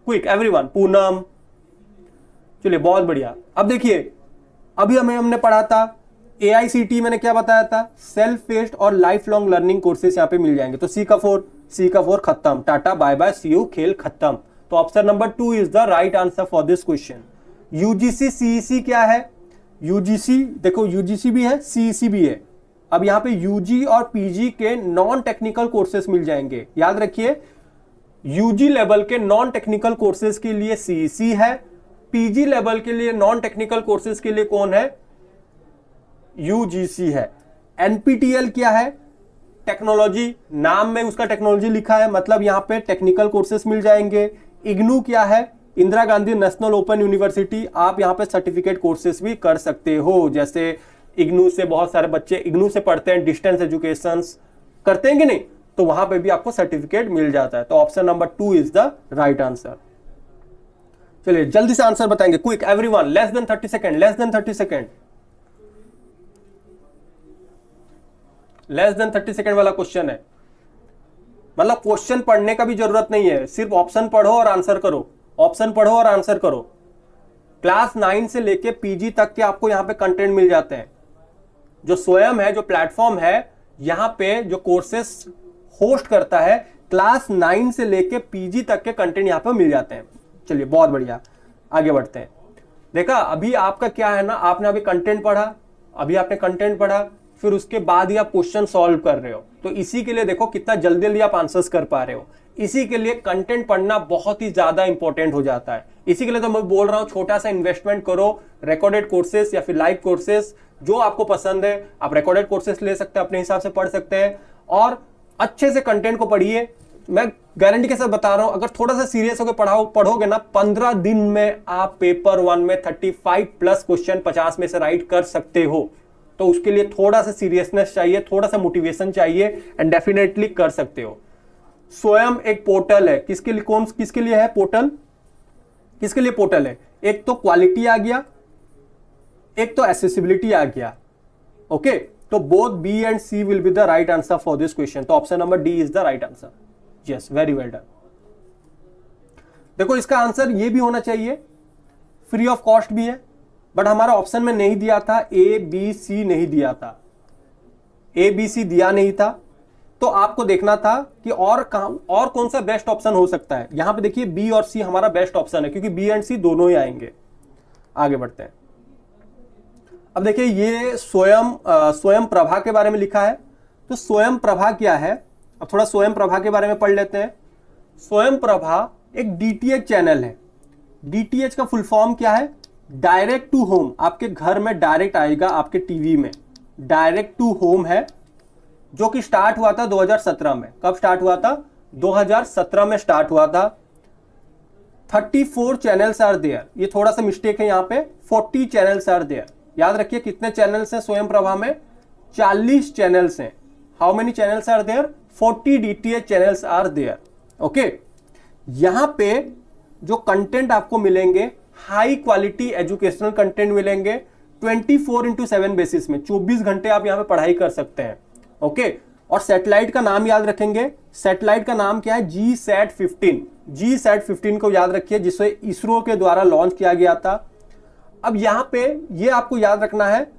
quick everyone, Poonam. चलिए बहुत बढ़िया। अब देखिए अभी हमने पढ़ा था एआईसीटी, मैंने क्या बताया था? सेल्फ पेस्ड और लाइफ लॉन्ग लर्निंग कोर्सेस यहां पे मिल जाएंगे। तो सी का फोर खत्म, tata bye bye see you, खेल खत्म। तो option number 2 is the right answer for this question. UGC CEC क्या है? यूजीसी देखो, यूजीसी भी है, सीईसी भी है। अब यहां पे यूजी और पीजी के नॉन टेक्निकल कोर्सेस मिल जाएंगे। याद रखिए यूजी लेवल के नॉन टेक्निकल कोर्सेज के लिए सीईसी है, पीजी लेवल के लिए नॉन टेक्निकल कोर्सेज के लिए कौन है? यूजीसी है। एनपीटीईएल क्या है? टेक्नोलॉजी, नाम में उसका टेक्नोलॉजी लिखा है, मतलब यहां पे टेक्निकल कोर्सेज मिल जाएंगे। इग्नू क्या है? Indira Gandhi national open university. आप यहां पे सर्टिफिकेट कोर्सेज भी कर सकते हो, जैसे इग्नू से बहुत सारे बच्चे इग्नू से पढ़ते हैं, डिस्टेंस एजुकेशन करते हैं कि नहीं, तो वहां पे भी आपको सर्टिफिकेट मिल जाता है। तो option number 2 is the right answer. चलिए जल्दी से आंसर बताएंगे, quick everyone, less than 30 second, less than 30 second, less than 30 second वाला क्वेश्चन है। मतलब क्वेश्चन पढ़ने का भी जरूरत नहीं है, सिर्फ ऑप्शन पढ़ो और आंसर करो, ऑप्शन पढ़ो और आंसर करो। क्लास 9 से लेके पीजी तक के आपको यहां पे कंटेंट मिल जाते हैं। जो स्वयं है, जो प्लेटफॉर्म है, यहां पे जो कोर्सेस होस्ट करता है, क्लास 9 से लेके पीजी तक के कंटेंट यहां पे मिल जाते हैं। चलिए बहुत बढ़िया, आगे बढ़ते हैं। देखा अभी आपका क्या है ना, आपने अभी कंटेंट पढ़ा, अभी आपने कंटेंट पढ़ा, फिर उसके बाद ही आप क्वेश्चन सॉल्व कर रहे हो। तो इसी के लिए देखो कितना जल्दी जल्दी आप आंसर्स कर पा रहे हो। इसी के लिए कंटेंट पढ़ना बहुत ही ज्यादा इंपॉर्टेंट हो जाता है। इसी के लिए तो मैं बोल रहा हूं छोटा सा इन्वेस्टमेंट करो, रिकॉर्डेड कोर्सेस या फिर लाइव कोर्सेस जो आपको पसंद है। आप रिकॉर्डेड कोर्सेस ले सकते हैं, अपने हिसाब से पढ़ सकते हैं और अच्छे से कंटेंट को पढ़िए। मैं गारंटी के साथ बता रहा हूं, अगर थोड़ा सा सीरियस होकर पढ़ोगे ना, 15 दिन में आप पेपर 1 में 35+ क्वेश्चन 50 में से राइट कर सकते हो। तो उसके लिए थोड़ा सा सीरियसनेस चाहिए, थोड़ा सा मोटिवेशन चाहिए, एंड डेफिनेटली कर सकते हो। स्वयं एक पोर्टल है, किसके लिए? किसके लिए है पोर्टल? किसके लिए पोर्टल है? एक तो क्वालिटी आ गया, एक तो एसेसिबिलिटी आ गया। ओके, तो both B and C will be the right answer for this question. तो option number D is the right answer. Yes, very well done. देखो इसका आंसर ये भी होना चाहिए, फ्री ऑफ कॉस्ट भी है, बट हमारा ऑप्शन में नहीं दिया था, ए बी सी नहीं दिया था, ए बी सी दिया नहीं था। तो आपको देखना था कि और कौन सा बेस्ट ऑप्शन हो सकता है। यहां पे देखिए बी और सी हमारा बेस्ट ऑप्शन है, क्योंकि बी एंड सी दोनों ही आएंगे। आगे बढ़ते हैं। अब देखिए ये स्वयं प्रभा के बारे में लिखा है। तो स्वयं प्रभा क्या है? अब थोड़ा स्वयं प्रभा के बारे में पढ़ लेते हैं। स्वयं प्रभा एक डीटीएच चैनल है। डीटीएच का फुल फॉर्म क्या है? Direct to home. आपके घर में डायरेक्ट आएगा, आपके टीवी में डायरेक्ट टू होम है, जो कि स्टार्ट हुआ था 2017 में। कब स्टार्ट हुआ था? 2017 में स्टार्ट हुआ था। 34 चैनल्स आर देयर। ये थोड़ा सा मिस्टेक है यहाँ पे, 40 चैनल्स आर देयर। याद रखिए कितने चैनल्स हैं स्वयं प्रभा में? 40 चैनल्स हैं। How many channels are there? 40 DTH channels are there. Okay, यहां पे जो कंटेंट आपको मिलेंगे हाई क्वालिटी एजुकेशनल कंटेंट मिलेंगे 24/7 बेसिस में, 24 घंटे आप यहाँ पे पढ़ाई कर सकते हैं। ओके, और सैटेलाइट का नाम याद रखेंगे, सैटेलाइट का नाम क्या है, GSAT-15। GSAT-15 को याद रखिए, जिसे इसरो के द्वारा लॉन्च किया गया था। अब यहाँ पे ये आपको याद रखना है,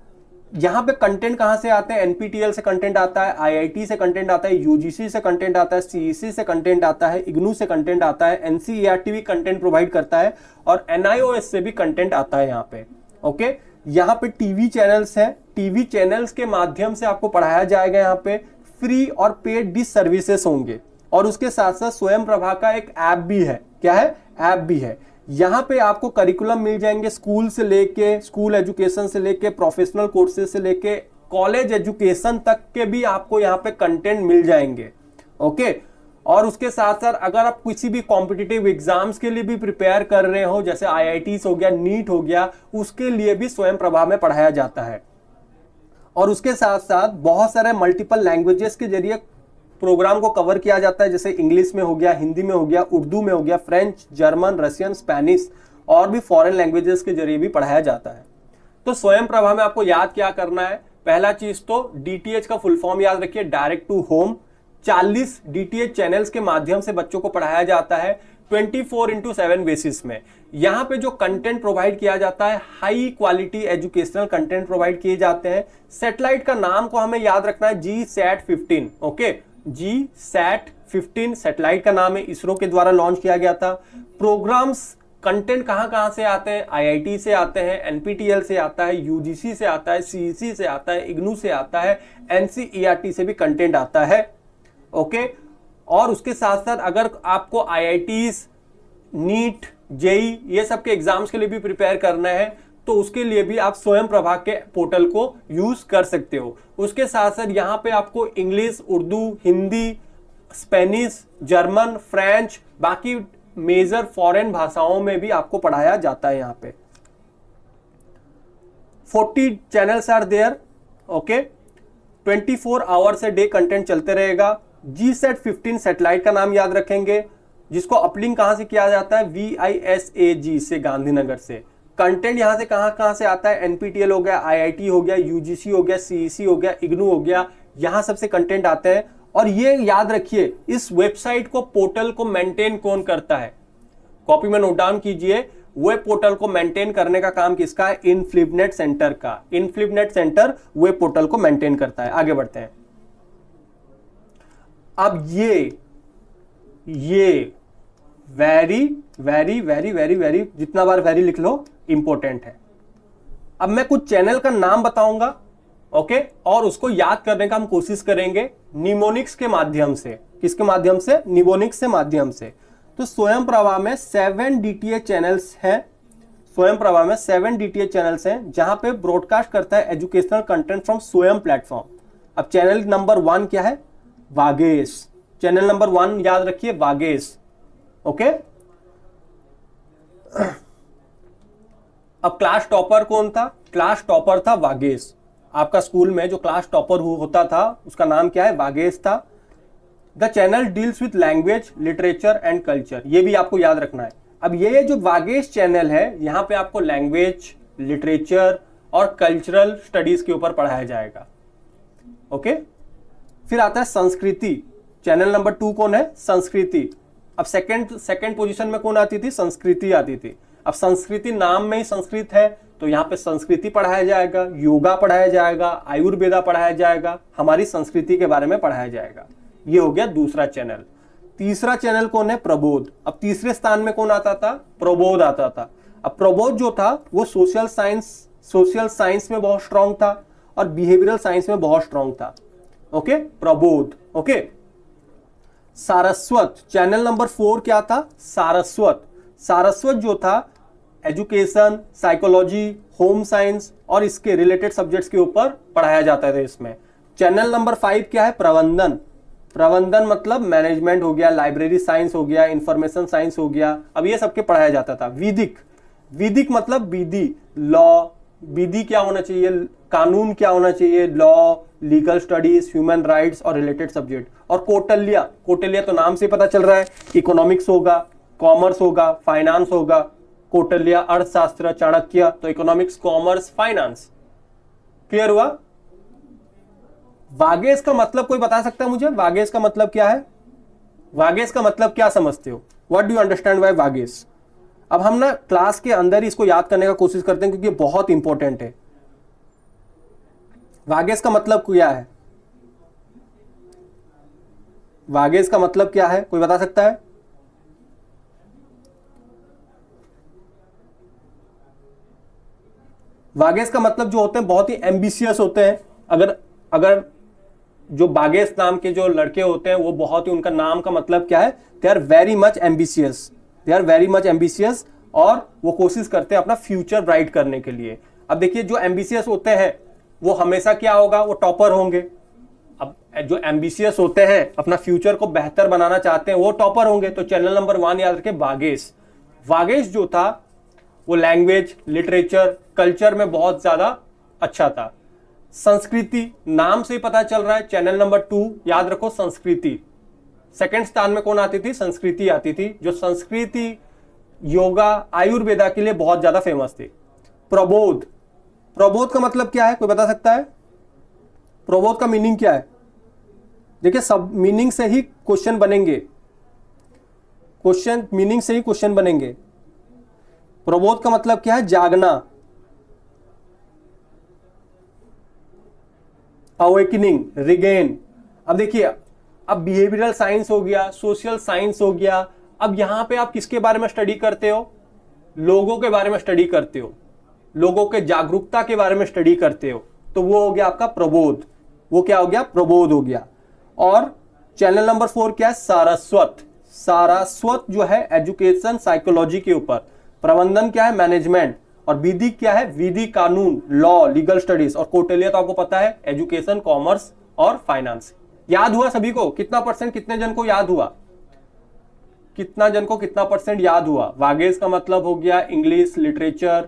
यहाँ पे कंटेंट कहाँ से आते हैं, NPTEL से कंटेंट आता है, IIT से कंटेंट आता है, UGC से कंटेंट आता है, CEC से कंटेंट आता है, IGNOU से कंटेंट आता है, NCERT भी कंटेंट प्रोवाइड करता है और NIOS से भी कंटेंट आता है यहाँ पे। ओके, यहाँ पे टीवी चैनल्स हैं, टीवी चैनल्स के माध्यम से आपको पढ़ाया जाएगा। यहाँ पे फ्री और पेड डिश सर्विसेज होंगे और उसके साथ साथ स्वयं प्रभा का एक ऐप भी है। क्या है, ऐप भी है। यहाँ पे आपको करिकुलम मिल जाएंगे, स्कूल से लेके, स्कूल एजुकेशन से लेके, प्रोफेशनल कोर्सेज से लेके कॉलेज एजुकेशन तक के भी आपको यहाँ पे कंटेंट मिल जाएंगे। ओके, और उसके साथ साथ अगर आप किसी भी कॉम्पिटिटिव एग्जाम्स के लिए भी प्रिपेयर कर रहे हो, जैसे IITs हो गया, नीट हो गया, उसके लिए भी स्वयं प्रभा में पढ़ाया जाता है। और उसके साथ साथ बहुत सारे मल्टीपल लैंग्वेजेस के जरिए प्रोग्राम को कवर किया जाता है, जैसे इंग्लिश में हो गया, हिंदी में हो गया, उर्दू में हो गया, फ्रेंच, जर्मन, रशियन, स्पेनिश और भी फॉरेन लैंग्वेजेस के जरिए भी पढ़ाया जाता है। तो स्वयं प्रभा में आपको याद क्या करना है, पहला चीज तो DTH का फुल फॉर्म याद रखिए, direct to home. 40 DTH channels के माध्यम से बच्चों को पढ़ाया जाता है 24/7 बेसिस में। यहाँ पे जो कंटेंट प्रोवाइड किया जाता है, high quality educational content provide किए जाते हैं। सैटेलाइट का नाम को हमें याद रखना है, GSAT-15। ओके, GSAT-15 सैटेलाइट का नाम है, इसरो के द्वारा लॉन्च किया गया था। प्रोग्राम्स कंटेंट कहां से आते हैं, IIT से आते हैं, NPTEL से आता है, UGC से आता है, CEC से आता है, IGNOU से आता है, NCERT से भी कंटेंट आता है। ओके, और उसके साथ साथ अगर आपको IITs, नीट, JEE ये सब के एग्जाम्स के लिए भी प्रिपेयर करना है तो उसके लिए भी आप स्वयं प्रभा के पोर्टल को यूज कर सकते हो। उसके साथ साथ यहाँ पे आपको English, Urdu, Hindi, Spanish, German, French, बाकी मेजर फॉरेन भाषाओं में भी आपको पढ़ाया जाता है। यहाँ पे 40 channels are there. Okay, 24 hours a day content चलते रहेगा। GSAT-15 सैटेलाइट का नाम याद रखेंगे, जिसको अपलिंक कहां से किया जाता है, VISAG से, गांधीनगर से। कंटेंट यहां से कहां से आता है, NPTEL हो गया, IIT हो गया, UGC हो गया, CEC हो गया, IGNOU हो गया, यहां सबसे कंटेंट आते हैं। और ये याद रखिए, इस वेबसाइट को, पोर्टल को मेंटेन कौन करता है, कॉपी में नोट डाउन कीजिए। वेब पोर्टल को मेंटेन करने का काम किसका है, इनफ्लिपनेट सेंटर का। इनफ्लिपनेट सेंटर वेब पोर्टल को मेंटेन करता है। आगे बढ़ते हैं। अब ये very very very very very, जितना बार वेरी लिख लो, इंपॉर्टेंट है। अब मैं कुछ चैनल का नाम बताऊंगा, ओके, और उसको याद करने का हम कोशिश करेंगे निमोनिक्स के माध्यम से। किसके माध्यम से, निमोनिक्स के माध्यम से। तो स्वयं प्रभा में 7 DTH चैनल्स हैं। स्वयं प्रभा में 7 DTH चैनल्स हैं, जहां पे ब्रॉडकास्ट करता है एजुकेशनल कंटेंट फ्रॉम स्वयं प्लेटफॉर्म। अब चैनल नंबर 1 क्या है, वागेश। चैनल नंबर 1 याद रखिए, वागेश। ओके, अब क्लास टॉपर कौन था, क्लास टॉपर था वागेश। आपका स्कूल में जो क्लास टॉपर होता था उसका नाम क्या है, वागेश था। The channel deals with language, literature and culture, ये भी आपको याद रखना है। अब ये जो वागेश चैनल है, यहाँ पे आपको लैंग्वेज, लिटरेचर और कल्चरल स्टडीज के ऊपर पढ़ाया जाएगा। ओके, फिर आता है संस्कृति। चैनल नंबर 2 कौन है, संस्कृति। अब सेकंड पोजीशन में कौन आती थी, संस्कृति आती थी। अब संस्कृति नाम में ही संस्कृत है, तो यहाँ पे संस्कृति पढ़ाया जाएगा, योगा पढ़ाया जाएगा, आयुर्वेदा पढ़ाया जाएगा, हमारी संस्कृति के बारे में पढ़ाया जाएगा। ये हो गया दूसरा चैनल। तीसरा चैनल कौन है, प्रबोध। अब तीसरे स्थान में कौन आता था, प्रबोध आता था। अब प्रबोध जो था वो सोशल साइंस में बहुत स्ट्रांग था और बिहेवियरल साइंस में बहुत स्ट्रांग था। Okay, Prabodh. Okay, Saraswat, channel number 4 क्या था, सारस्वत। सारस्वत जो था एजुकेशन, साइकोलॉजी, होम साइंस और इसके रिलेटेड सब्जेक्ट्स के ऊपर पढ़ाया जाता था इसमें। चैनल नंबर 5 क्या है, प्रबंधन। प्रबंधन मतलब मैनेजमेंट हो गया, लाइब्रेरी साइंस हो गया, इंफॉर्मेशन साइंस हो गया, अब ये सबके पढ़ाया जाता था। विधिक, विधिक मतलब विधि, लॉ। विधि क्या होना चाहिए, कानून क्या होना चाहिए, law, legal studies, human rights और रिलेटेड सब्जेक्ट। और कौटिल्य, कौटिल्य तो नाम से पता चल रहा है, इकोनॉमिक्स होगा, कॉमर्स होगा, फाइनेंस होगा। कौटिल्य अर्थशास्त्र, चाणक्य तो इकोनॉमिक्स, कॉमर्स, फाइनेंस। क्लियर हुआ? वागेश का मतलब कोई बता सकता है मुझे? वागेश का मतलब क्या है? वागेश का मतलब क्या समझते हो? What do you understand by Vagesh? अब हम ना क्लास के अंदर ही इसको याद करने का कोशिश करते हैं क्योंकि ये बहुत इंपॉर्टेंट है। वागेश का मतलब क्या है? वागेश का मतलब क्या है, कोई बता सकता है? वागेश का मतलब जो होते हैं बहुत ही एम्बिशियस होते हैं। अगर अगर जो बागेश नाम के जो लड़के होते हैं वो बहुत ही, उनका नाम का मतलब क्या है? They are very much ambitious, they are very much ambitious, और वो कोशिश करते हैं अपना फ्यूचर ब्राइट करने के लिए। अब देखिए जो एम्बिशियस होते हैं वो हमेशा क्या होगा? वो टॉपर होंगे। अब जो एम्बिशियस होते हैं अपना फ्यूचर को बेहतर बनाना चाहते हैं वो टॉपर होंगे। तो चैनल नंबर 1 याद रखें, वागेश। वागेश जो था वो लैंग्वेज, लिटरेचर, कल्चर में बहुत ज्यादा अच्छा था। संस्कृति, नाम से ही पता चल रहा है। चैनल नंबर 2 याद रखो, संस्कृति। सेकंड स्थान में कौन आती थी? संस्कृति आती थी। जो संस्कृति, योगा, आयुर्वेदा के लिए बहुत ज्यादा फेमस थी। प्रबोध, प्रबोध का मतलब क्या है, कोई बता सकता है? प्रबोध का मीनिंग क्या है? देखिए सब मीनिंग से ही क्वेश्चन बनेंगे, क्वेश्चन मीनिंग से ही क्वेश्चन बनेंगे। प्रबोध का मतलब क्या है? जागना, अवेकनिंग, रिगेन। अब देखिए, अब बिहेवियरल साइंस हो गया, सोशल साइंस हो गया। अब यहां पे आप किसके बारे में स्टडी करते हो? लोगों के बारे में स्टडी करते हो, लोगों के जागरूकता के बारे में स्टडी करते हो। तो वो हो गया आपका प्रबोध। वो क्या हो गया? प्रबोध हो गया। और चैनल नंबर 4 क्या है? सारस्वत। सारस्वत जो है एजुकेशन, साइकोलॉजी के ऊपर। प्रबंधन क्या है? मैनेजमेंट। और विधि क्या है? विधि, कानून, लॉ, लीगल स्टडीज। और कौटिल्य तो आपको पता है, एजुकेशन, कॉमर्स और फाइनेंस। याद हुआ सभी को? कितना परसेंट, कितने जन को याद हुआ? कितना जन को कितना परसेंट याद हुआ? वागेश का मतलब हो गया इंग्लिश, लिटरेचर।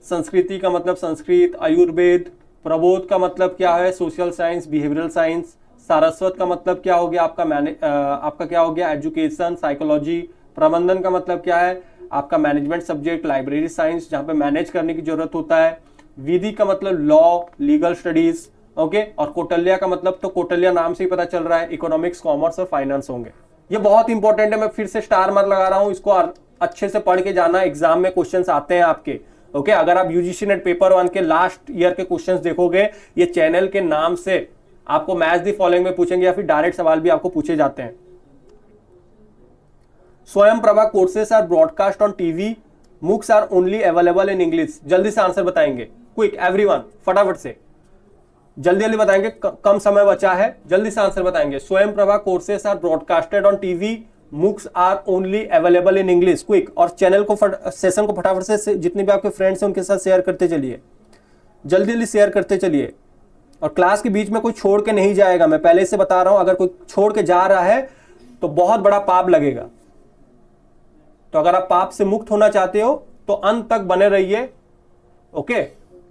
संस्कृति का मतलब संस्कृत, आयुर्वेद। प्रबोध का मतलब क्या है? Social science, behavioural science. Saraswat का मतलब क्या हो गया आपका? आपका क्या हो गया? Education, psychology. प्रबंधन का मतलब क्या है? आपका मैनेजमेंट सब्जेक्ट, लाइब्रेरी साइंस, जहां पे मैनेज करने की जरूरत होता है। विधि का मतलब लॉ, लीगल स्टडीज। ओके। और कौटिल्य का मतलब, तो कौटिल्य नाम से ही पता चल रहा है, इकोनॉमिक्स, कॉमर्स और फाइनेंस होंगे। ये बहुत इंपॉर्टेंट है, मैं फिर से स्टार मार्क लगा रहा हूं, इसको अच्छे से पढ़ के जाना, एग्जाम में क्वेश्चंस आते हैं आपके। ओके। अगर आप यूजीसी नेट पेपर 1 के लास्ट ईयर के क्वेश्चंस देखोगे, ये चैनल के नाम से आपको मैच द फॉलोइंग में पूछेंगे या फिर डायरेक्ट सवाल भी आपको पूछे जाते हैं। Swayam Prabha courses are broadcast on TV, MOOCs are only available in English. जल्दी से आंसर बताएंगे, क्विक एवरीवन, फटाफट से जल्दी जल्दी बताएंगे, कम समय बचा है, जल्दी से आंसर बताएंगे। Swayam Prabha courses are broadcasted on TV, MOOCs are only available in English, quick. और चैनल को सेशन को फटाफट से जितने भी आपके फ्रेंड्स हैं उनके साथ शेयर करते चलिए, जल्दी जल्दी शेयर करते चलिए। और क्लास के बीच में कोई छोड़ के नहीं जाएगा, मैं पहले से बता रहा हूं, अगर कोई छोड़ के जा रहा है तो बहुत बड़ा पाप लगेगा। तो अगर आप पाप से मुक्त होना चाहते हो तो अंत तक बने रहिए। ओके।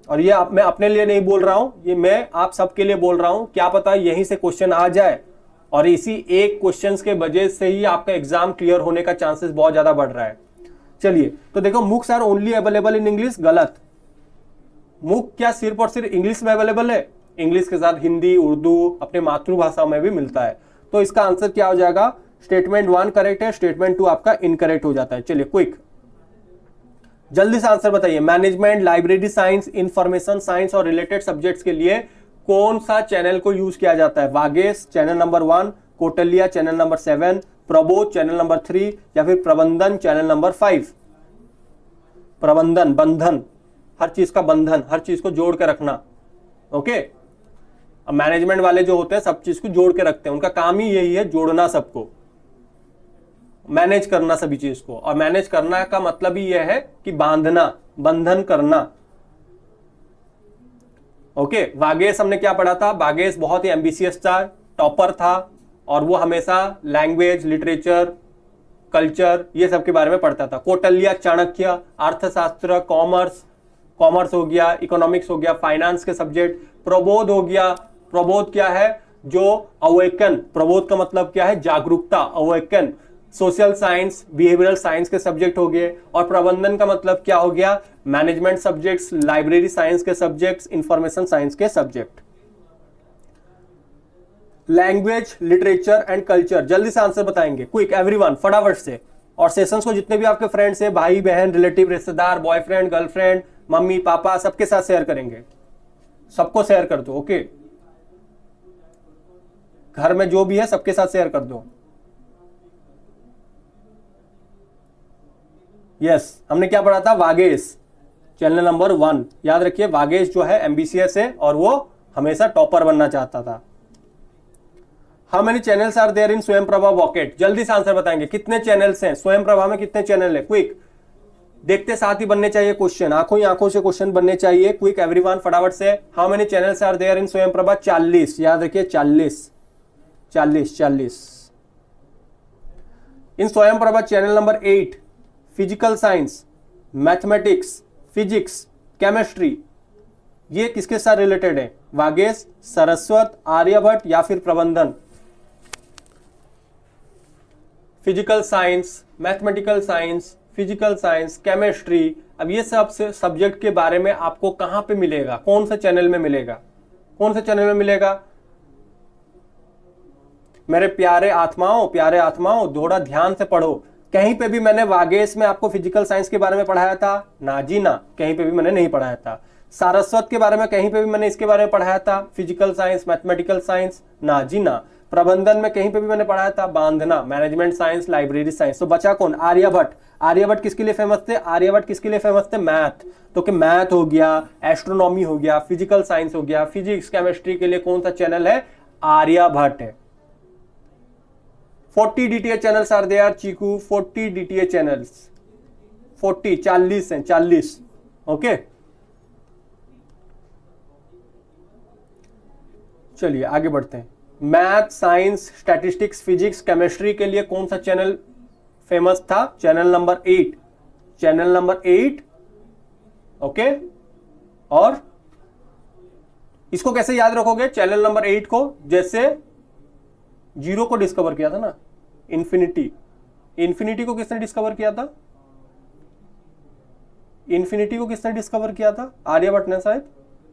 और ये मैं अपने लिए नहीं बोल रहा हूं, ये मैं आप सबके लिए बोल रहा हूं। क्या पता यहीं से क्वेश्चन आ जाए और इसी एक क्वेश्चन के वजह से ही आपका एग्जाम क्लियर होने का चांसेस बहुत ज्यादा बढ़ रहा है। चलिए, तो देखो, MOOCs are only available in English, गलत। मूक क्या सिर्फ और सिर्फ इंग्लिश में अवेलेबल है? इंग्लिश के साथ हिंदी, उर्दू, अपने मातृभाषा में भी मिलता है। तो इसका आंसर क्या हो जाएगा? स्टेटमेंट 1 करेक्ट है, स्टेटमेंट 2 आपका इनकरेक्ट हो जाता है। चलिए क्विक, जल्दी से आंसर बताइए। Management, library science, information science और रिलेटेड सब्जेक्ट्स के लिए कौन सा चैनल को यूज किया जाता है? Vagesh channel number 1, Kautilya channel number 7, Prabodh channel number 3 या फिर प्रबंधन चैनल नंबर 5? प्रबंधन, बंधन, हर चीज का बंधन, हर चीज को जोड़ के रखना। ओके। अब मैनेजमेंट वाले जो होते हैं सब चीज को जोड़ के रखते हैं, उनका काम ही यही है, जोड़ना सबको, मैनेज करना सभी चीज को। और मैनेज करना का मतलब ही यह है कि बांधना, बंधन करना। ओके। वागेश हमने क्या पढ़ा था? वागेश बहुत ही एम्बिशियस था, टॉपर था, और वो हमेशा लैंग्वेज, लिटरेचर, कल्चर ये सब के बारे में पढ़ता था। कौटिल्य, चाणक्य, अर्थशास्त्र, कॉमर्स, कॉमर्स हो गया, इकोनॉमिक्स हो गया, फाइनेंस के सब्जेक्ट। प्रबोध हो गया, प्रबोध क्या है? जो अवेकन, प्रबोध का मतलब क्या है? जागरूकता, awaken, social science, behavioural science के सब्जेक्ट हो गए। और प्रबंधन का मतलब क्या हो गया, मैनेजमेंट सब्जेक्ट्स, लाइब्रेरी साइंस के सब्जेक्ट्स, इंफॉर्मेशन साइंस के subject. Language, literature and culture, जल्दी से आंसर बताएंगे, क्विक एवरीवन, फटाफट से। और सेशंस को जितने भी आपके फ्रेंड्स हैं, भाई बहन, रिलेटिव, रिश्तेदार, बॉयफ्रेंड, गर्लफ्रेंड, मम्मी पापा, सबके साथ शेयर करेंगे, सबको शेयर कर दो। ओके, घर में जो भी है सबके साथ शेयर कर दो। यस, हमने क्या पढ़ा था, वागेश, चैनल नंबर 1, याद रखिए। वागेश जो है एम्बिशियस है और वो हमेशा टॉपर बनना चाहता था। How many channels are there in Swayam Prabha वॉकेट, जल्दी से आंसर बताएंगे, कितने चैनल्स हैं स्वयं प्रभा में, कितने चैनल है, क्विक, देखते साथ ही बनने चाहिए क्वेश्चन, आंखों ही आंखों से क्वेश्चन बनने चाहिए, क्विक एवरीवन, फटाफट से। How many channels are there in Swayam Prabha, 40, याद रखिए 40 40 40। इन Swayam Prabha channel number 8, physical science, mathematics, physics, chemistry, ये किसके साथ रिलेटेड है, वागेश, सरस्वत, आर्यभट्ट या फिर प्रबंधन। Physical science, mathematical science, physical science, chemistry, अब ये सब सब्जेक्ट के बारे में आपको कहां पे मिलेगा, कौन से चैनल में मिलेगा, कौन से चैनल में मिलेगा। मेरे प्यारे आत्माओं थोड़ा ध्यान से पढ़ो। कहीं पे भी मैंने वागेश में आपको फिजिकल साइंस के बारे में पढ़ाया था, ना जी ना, कहीं पे भी मैंने नहीं पढ़ाया था। सारस्वत के बारे में कहीं पे भी मैंने इसके बारे में पढ़ाया था, फिजिकल साइंस, मैथमेटिकल साइंस, ना जी ना। प्रबंधन में कहीं पे भी मैंने पढ़ाया था, बांधना, मैनेजमेंट साइंस, लाइब्रेरी साइंस। तो बचा कौन, आर्यभट्ट। आर्यभट्ट किसके लिए फेमस थे, आर्यभट्ट किसके लिए फेमस थे, मैथ। तो कि मैथ हो गया, एस्ट्रोनॉमी हो गया, फिजिकल साइंस हो गया, फिजिक्स, केमिस्ट्री के लिए कौन सा चैनल है, आर्यभट्ट है। 40 DTA channels are there Chiku, 40 DTA channels, 40 हैं, 40। ओके, चलिए आगे बढ़ते हैं। Math, science, statistics, physics, chemistry के लिए कौन सा चैनल फेमस था, channel number 8, channel number 8। Okay, और इसको कैसे याद रखोगे, चैनल नंबर 8 को, जैसे 0 को डिस्कवर किया था ना, इंफिनिटी को किसने डिस्कवर किया था, इंफिनिटी को किसने डिस्कवर किया था, आर्यभट्ट ने शायद।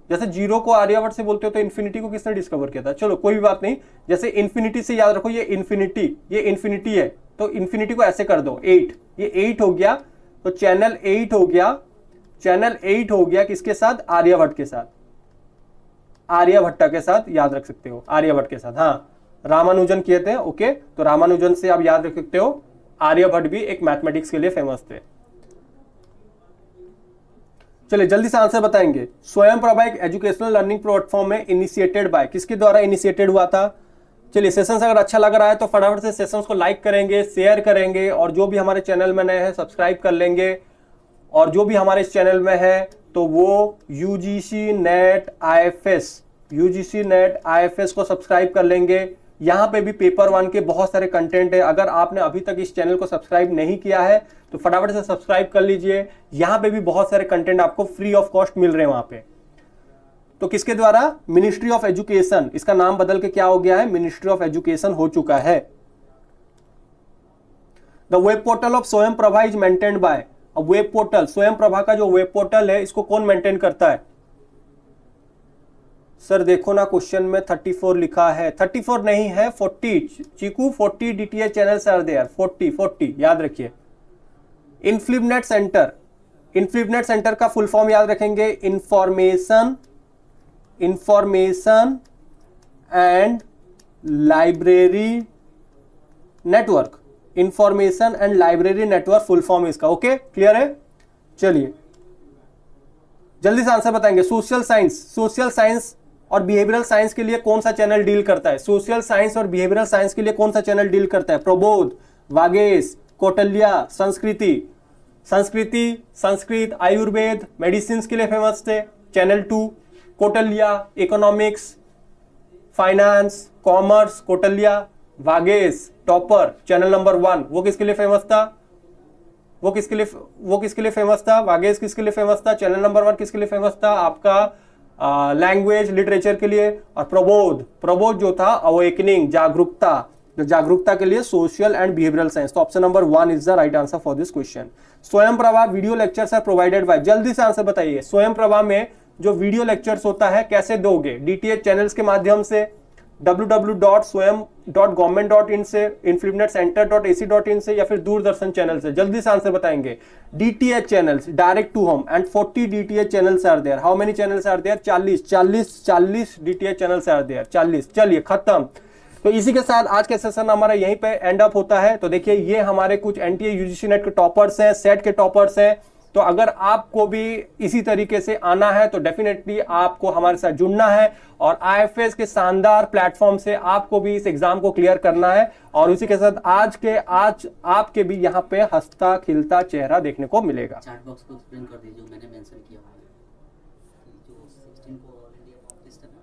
जैसे 0 को आर्यभट्ट से बोलते हो तो इंफिनिटी को किसने डिस्कवर किया था, चलो कोई भी बात नहीं। जैसे इंफिनिटी से याद रखो, ये इंफिनिटी है, तो इंफिनिटी को ऐसे कर दो 8, ये 8 हो गया, तो चैनल 8 हो गया, चैनल 8 हो गया किसके साथ, आर्यभट्ट के साथ, आर्यभट्ट के साथ याद रख सकते हो, आर्यभट्ट के साथ। हाँ, रामानुजन किए थे, ओके, तो रामानुजन से आप याद रख सकते हो। आर्यभट्ट भी एक मैथमेटिक्स के लिए फेमस थे। चलिए जल्दी से आंसर बताएंगे। स्वयं प्रभा एक एजुकेशनल लर्निंग प्लेटफॉर्म में इनिशिएटेड बाय, किसके द्वारा इनिशिएटेड हुआ था। चलिए सेशंस अगर अच्छा लग रहा है तो फटाफट से सेशंस को लाइक करेंगे, शेयर करेंगे, और जो भी हमारे चैनल में नए हैं सब्सक्राइब कर लेंगे। और जो भी हमारे इस चैनल में है तो वो यूजीसी नेट IFS को सब्सक्राइब कर लेंगे। यहाँ पे भी पेपर 1 के बहुत सारे कंटेंट है। अगर आपने अभी तक इस चैनल को सब्सक्राइब नहीं किया है तो फटाफट से सब्सक्राइब कर लीजिए। यहाँ पे भी बहुत सारे कंटेंट आपको फ्री ऑफ कॉस्ट मिल रहे हैं वहां पे। तो किसके द्वारा, मिनिस्ट्री ऑफ एजुकेशन, इसका नाम बदल के क्या हो गया है, मिनिस्ट्री ऑफ एजुकेशन हो चुका है। द वेब पोर्टल ऑफ स्वयं प्रभा इज मेंटेन्ड बाय, अब वेब पोर्टल, स्वयं प्रभा का जो वेब पोर्टल है इसको कौन मेंटेन करता है। सर देखो ना क्वेश्चन में 34 लिखा है, 34 नहीं है 40 चीकू, 40 DTA चैनल्स आर देयर, 40 याद रखिए। इनफ्लिपनेट सेंटर का फुल फॉर्म याद रखेंगे, information and library network, information and library network full form इसका। ओके, क्लियर है। चलिए जल्दी से आंसर बताएंगे। सोशल साइंस और बिहेवियरल साइंस के लिए कौन सा चैनल डील करता है, सोशल साइंस और बिहेवियरल साइंस के लिए कौन सा चैनल डील करता है, प्रबोध, वागेश, कौटिल्य, संस्कृत, आयुर्वेद, मेडिसिन के लिए फेमस थे, channel 2, Kautilya, economics, finance, commerce, Kautilya, Vagesh topper, channel number 1, वो किसके लिए फेमस था, वो किसके लिए फेमस था, वागेश किसके लिए फेमस था, चैनल नंबर 1 किसके लिए फेमस था, आपका लैंग्वेज लिटरेचर के लिए। और प्रबोध जो था अवेकनिंग, जागरूकता, जो जागरूकता के लिए सोशल एंड बिहेवियरल साइंस। तो option number 1 is the right answer for this question. Swayam Prabha video lectures are provided by, जल्दी से आंसर बताइए। स्वयं प्रभा में जो वीडियो लेक्चर्स होता है कैसे दोगे? डीटीएच चैनल्स के माध्यम से, www.swayam.government.in से, influentcenter.ac.in से, या फिर दूरदर्शन चैनल से? जल्दी से आंसर बताएंगे। DTH channels direct to home and 40 DTH channels are there. How many channels are there? 40 DTH channels are there, 40। चलिए खत्म। तो इसी के साथ आज का सेशन हमारा यहीं पे एंड अप होता है। तो देखिए ये हमारे कुछ एनटीए यूजीसी नेट के टॉपर्स हैं, सेट के टॉपर्स हैं। तो अगर आपको भी इसी तरीके से आना है तो डेफिनेटली आपको हमारे साथ जुड़ना है और आईएफएस के शानदार प्लेटफॉर्म से आपको भी इस एग्जाम को क्लियर करना है। और उसी के साथ आज आपके भी यहाँ पे हंसता खिलता चेहरा देखने को मिलेगा। चैट बॉक्स को एक्सप्लेन कर दीजिए, मैंने मेंशन किया हुआ है जो 16 को ऑल इंडिया टॉप लिस्ट है ना।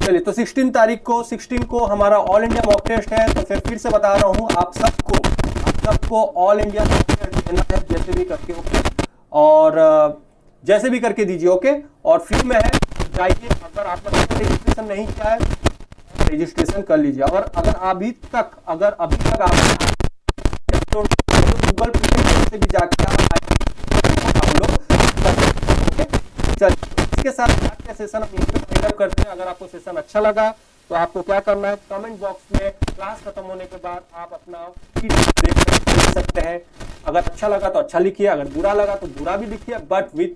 चलिए तो 16 को हमारा ऑल इंडिया मॉक टेस्ट है। तो फिर से बता रहा हूं आप सबको ऑल इंडिया मॉक टेस्ट देना है जैसे भी करके, ओके। और जैसे भी करके दीजिए, ओके। और फ्री में है, जाइए। अगर आपने रजिस्ट्रेशन नहीं किया है रजिस्ट्रेशन कर लीजिए। अगर अभी तक आप गूगल पे से भी जाके आप लोग, ओके। चलिए इसके साथ आज का सेशन हम यहीं पे फाइनल करते हैं। अगर आपको सेशन अच्छा लगा तो आपको क्या करना है, कमेंट बॉक्स में क्लास खत्म होने के बाद आप अपना फीडबैक देख सकते हैं। अगर अच्छा लगा तो अच्छा लिखिए, अगर बुरा लगा तो बुरा भी लिखिए, बट विथ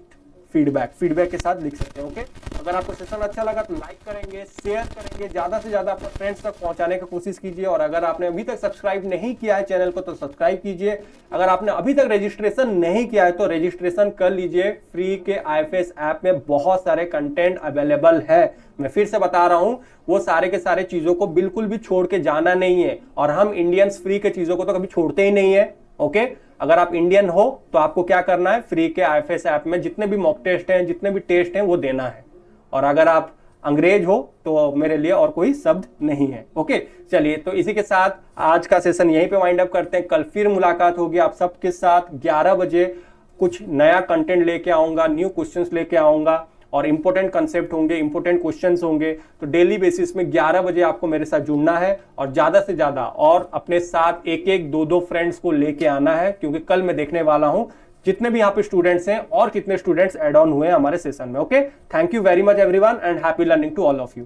फीडबैक के साथ लिख सकते हैं, ओके। अगर आपको सेशन अच्छा लगा तो लाइक करेंगे, शेयर करेंगे, ज्यादा से ज्यादा अपने फ्रेंड्स तक पहुंचाने की कोशिश कीजिए। और अगर आपने अभी तक सब्सक्राइब नहीं किया है चैनल को तो सब्सक्राइब कीजिए। अगर आपने अभी तक रजिस्ट्रेशन नहीं किया है तो रजिस्ट्रेशन कर लीजिए। फ्री के आईएफएस ऐप में बहुत सारे कंटेंट अवेलेबल है। मैं फिर से बता रहा हूं, वो सारे के सारे चीजों को बिल्कुल भी छोड़ के जाना नहीं है। और हम इंडियंस फ्री के चीजों को तो कभी छोड़ते ही नहीं है, ओके। अगर आप इंडियन हो तो आपको क्या करना है, फ्री के आईएफएस ऐप में जितने भी मॉक टेस्ट हैं, जितने भी टेस्ट हैं वो देना है। और अगर आप अंग्रेज हो तो मेरे लिए और कोई शब्द नहीं है, ओके। चलिए तो इसी के साथ आज का सेशन यहीं पे वाइंड अप करते हैं। कल फिर मुलाकात होगी आप सबके साथ 11 बजे। कुछ नया कंटेंट लेके आऊंगा, न्यू क्वेश्चंस लेके आऊंगा और इंपॉर्टेंट कंसेप्ट होंगे, इंपॉर्टेंट क्वेश्चंस होंगे। तो डेली बेसिस में 11 बजे आपको मेरे साथ जुड़ना है और ज्यादा से ज्यादा और अपने साथ एक 2 फ्रेंड्स को लेके आना है, क्योंकि कल मैं देखने वाला हूं जितने भी यहाँ पे स्टूडेंट्स हैं और कितने स्टूडेंट्स एड ऑन हुए हैं हमारे सेशन में, okay. Thank you very much everyone and happy learning to all of you.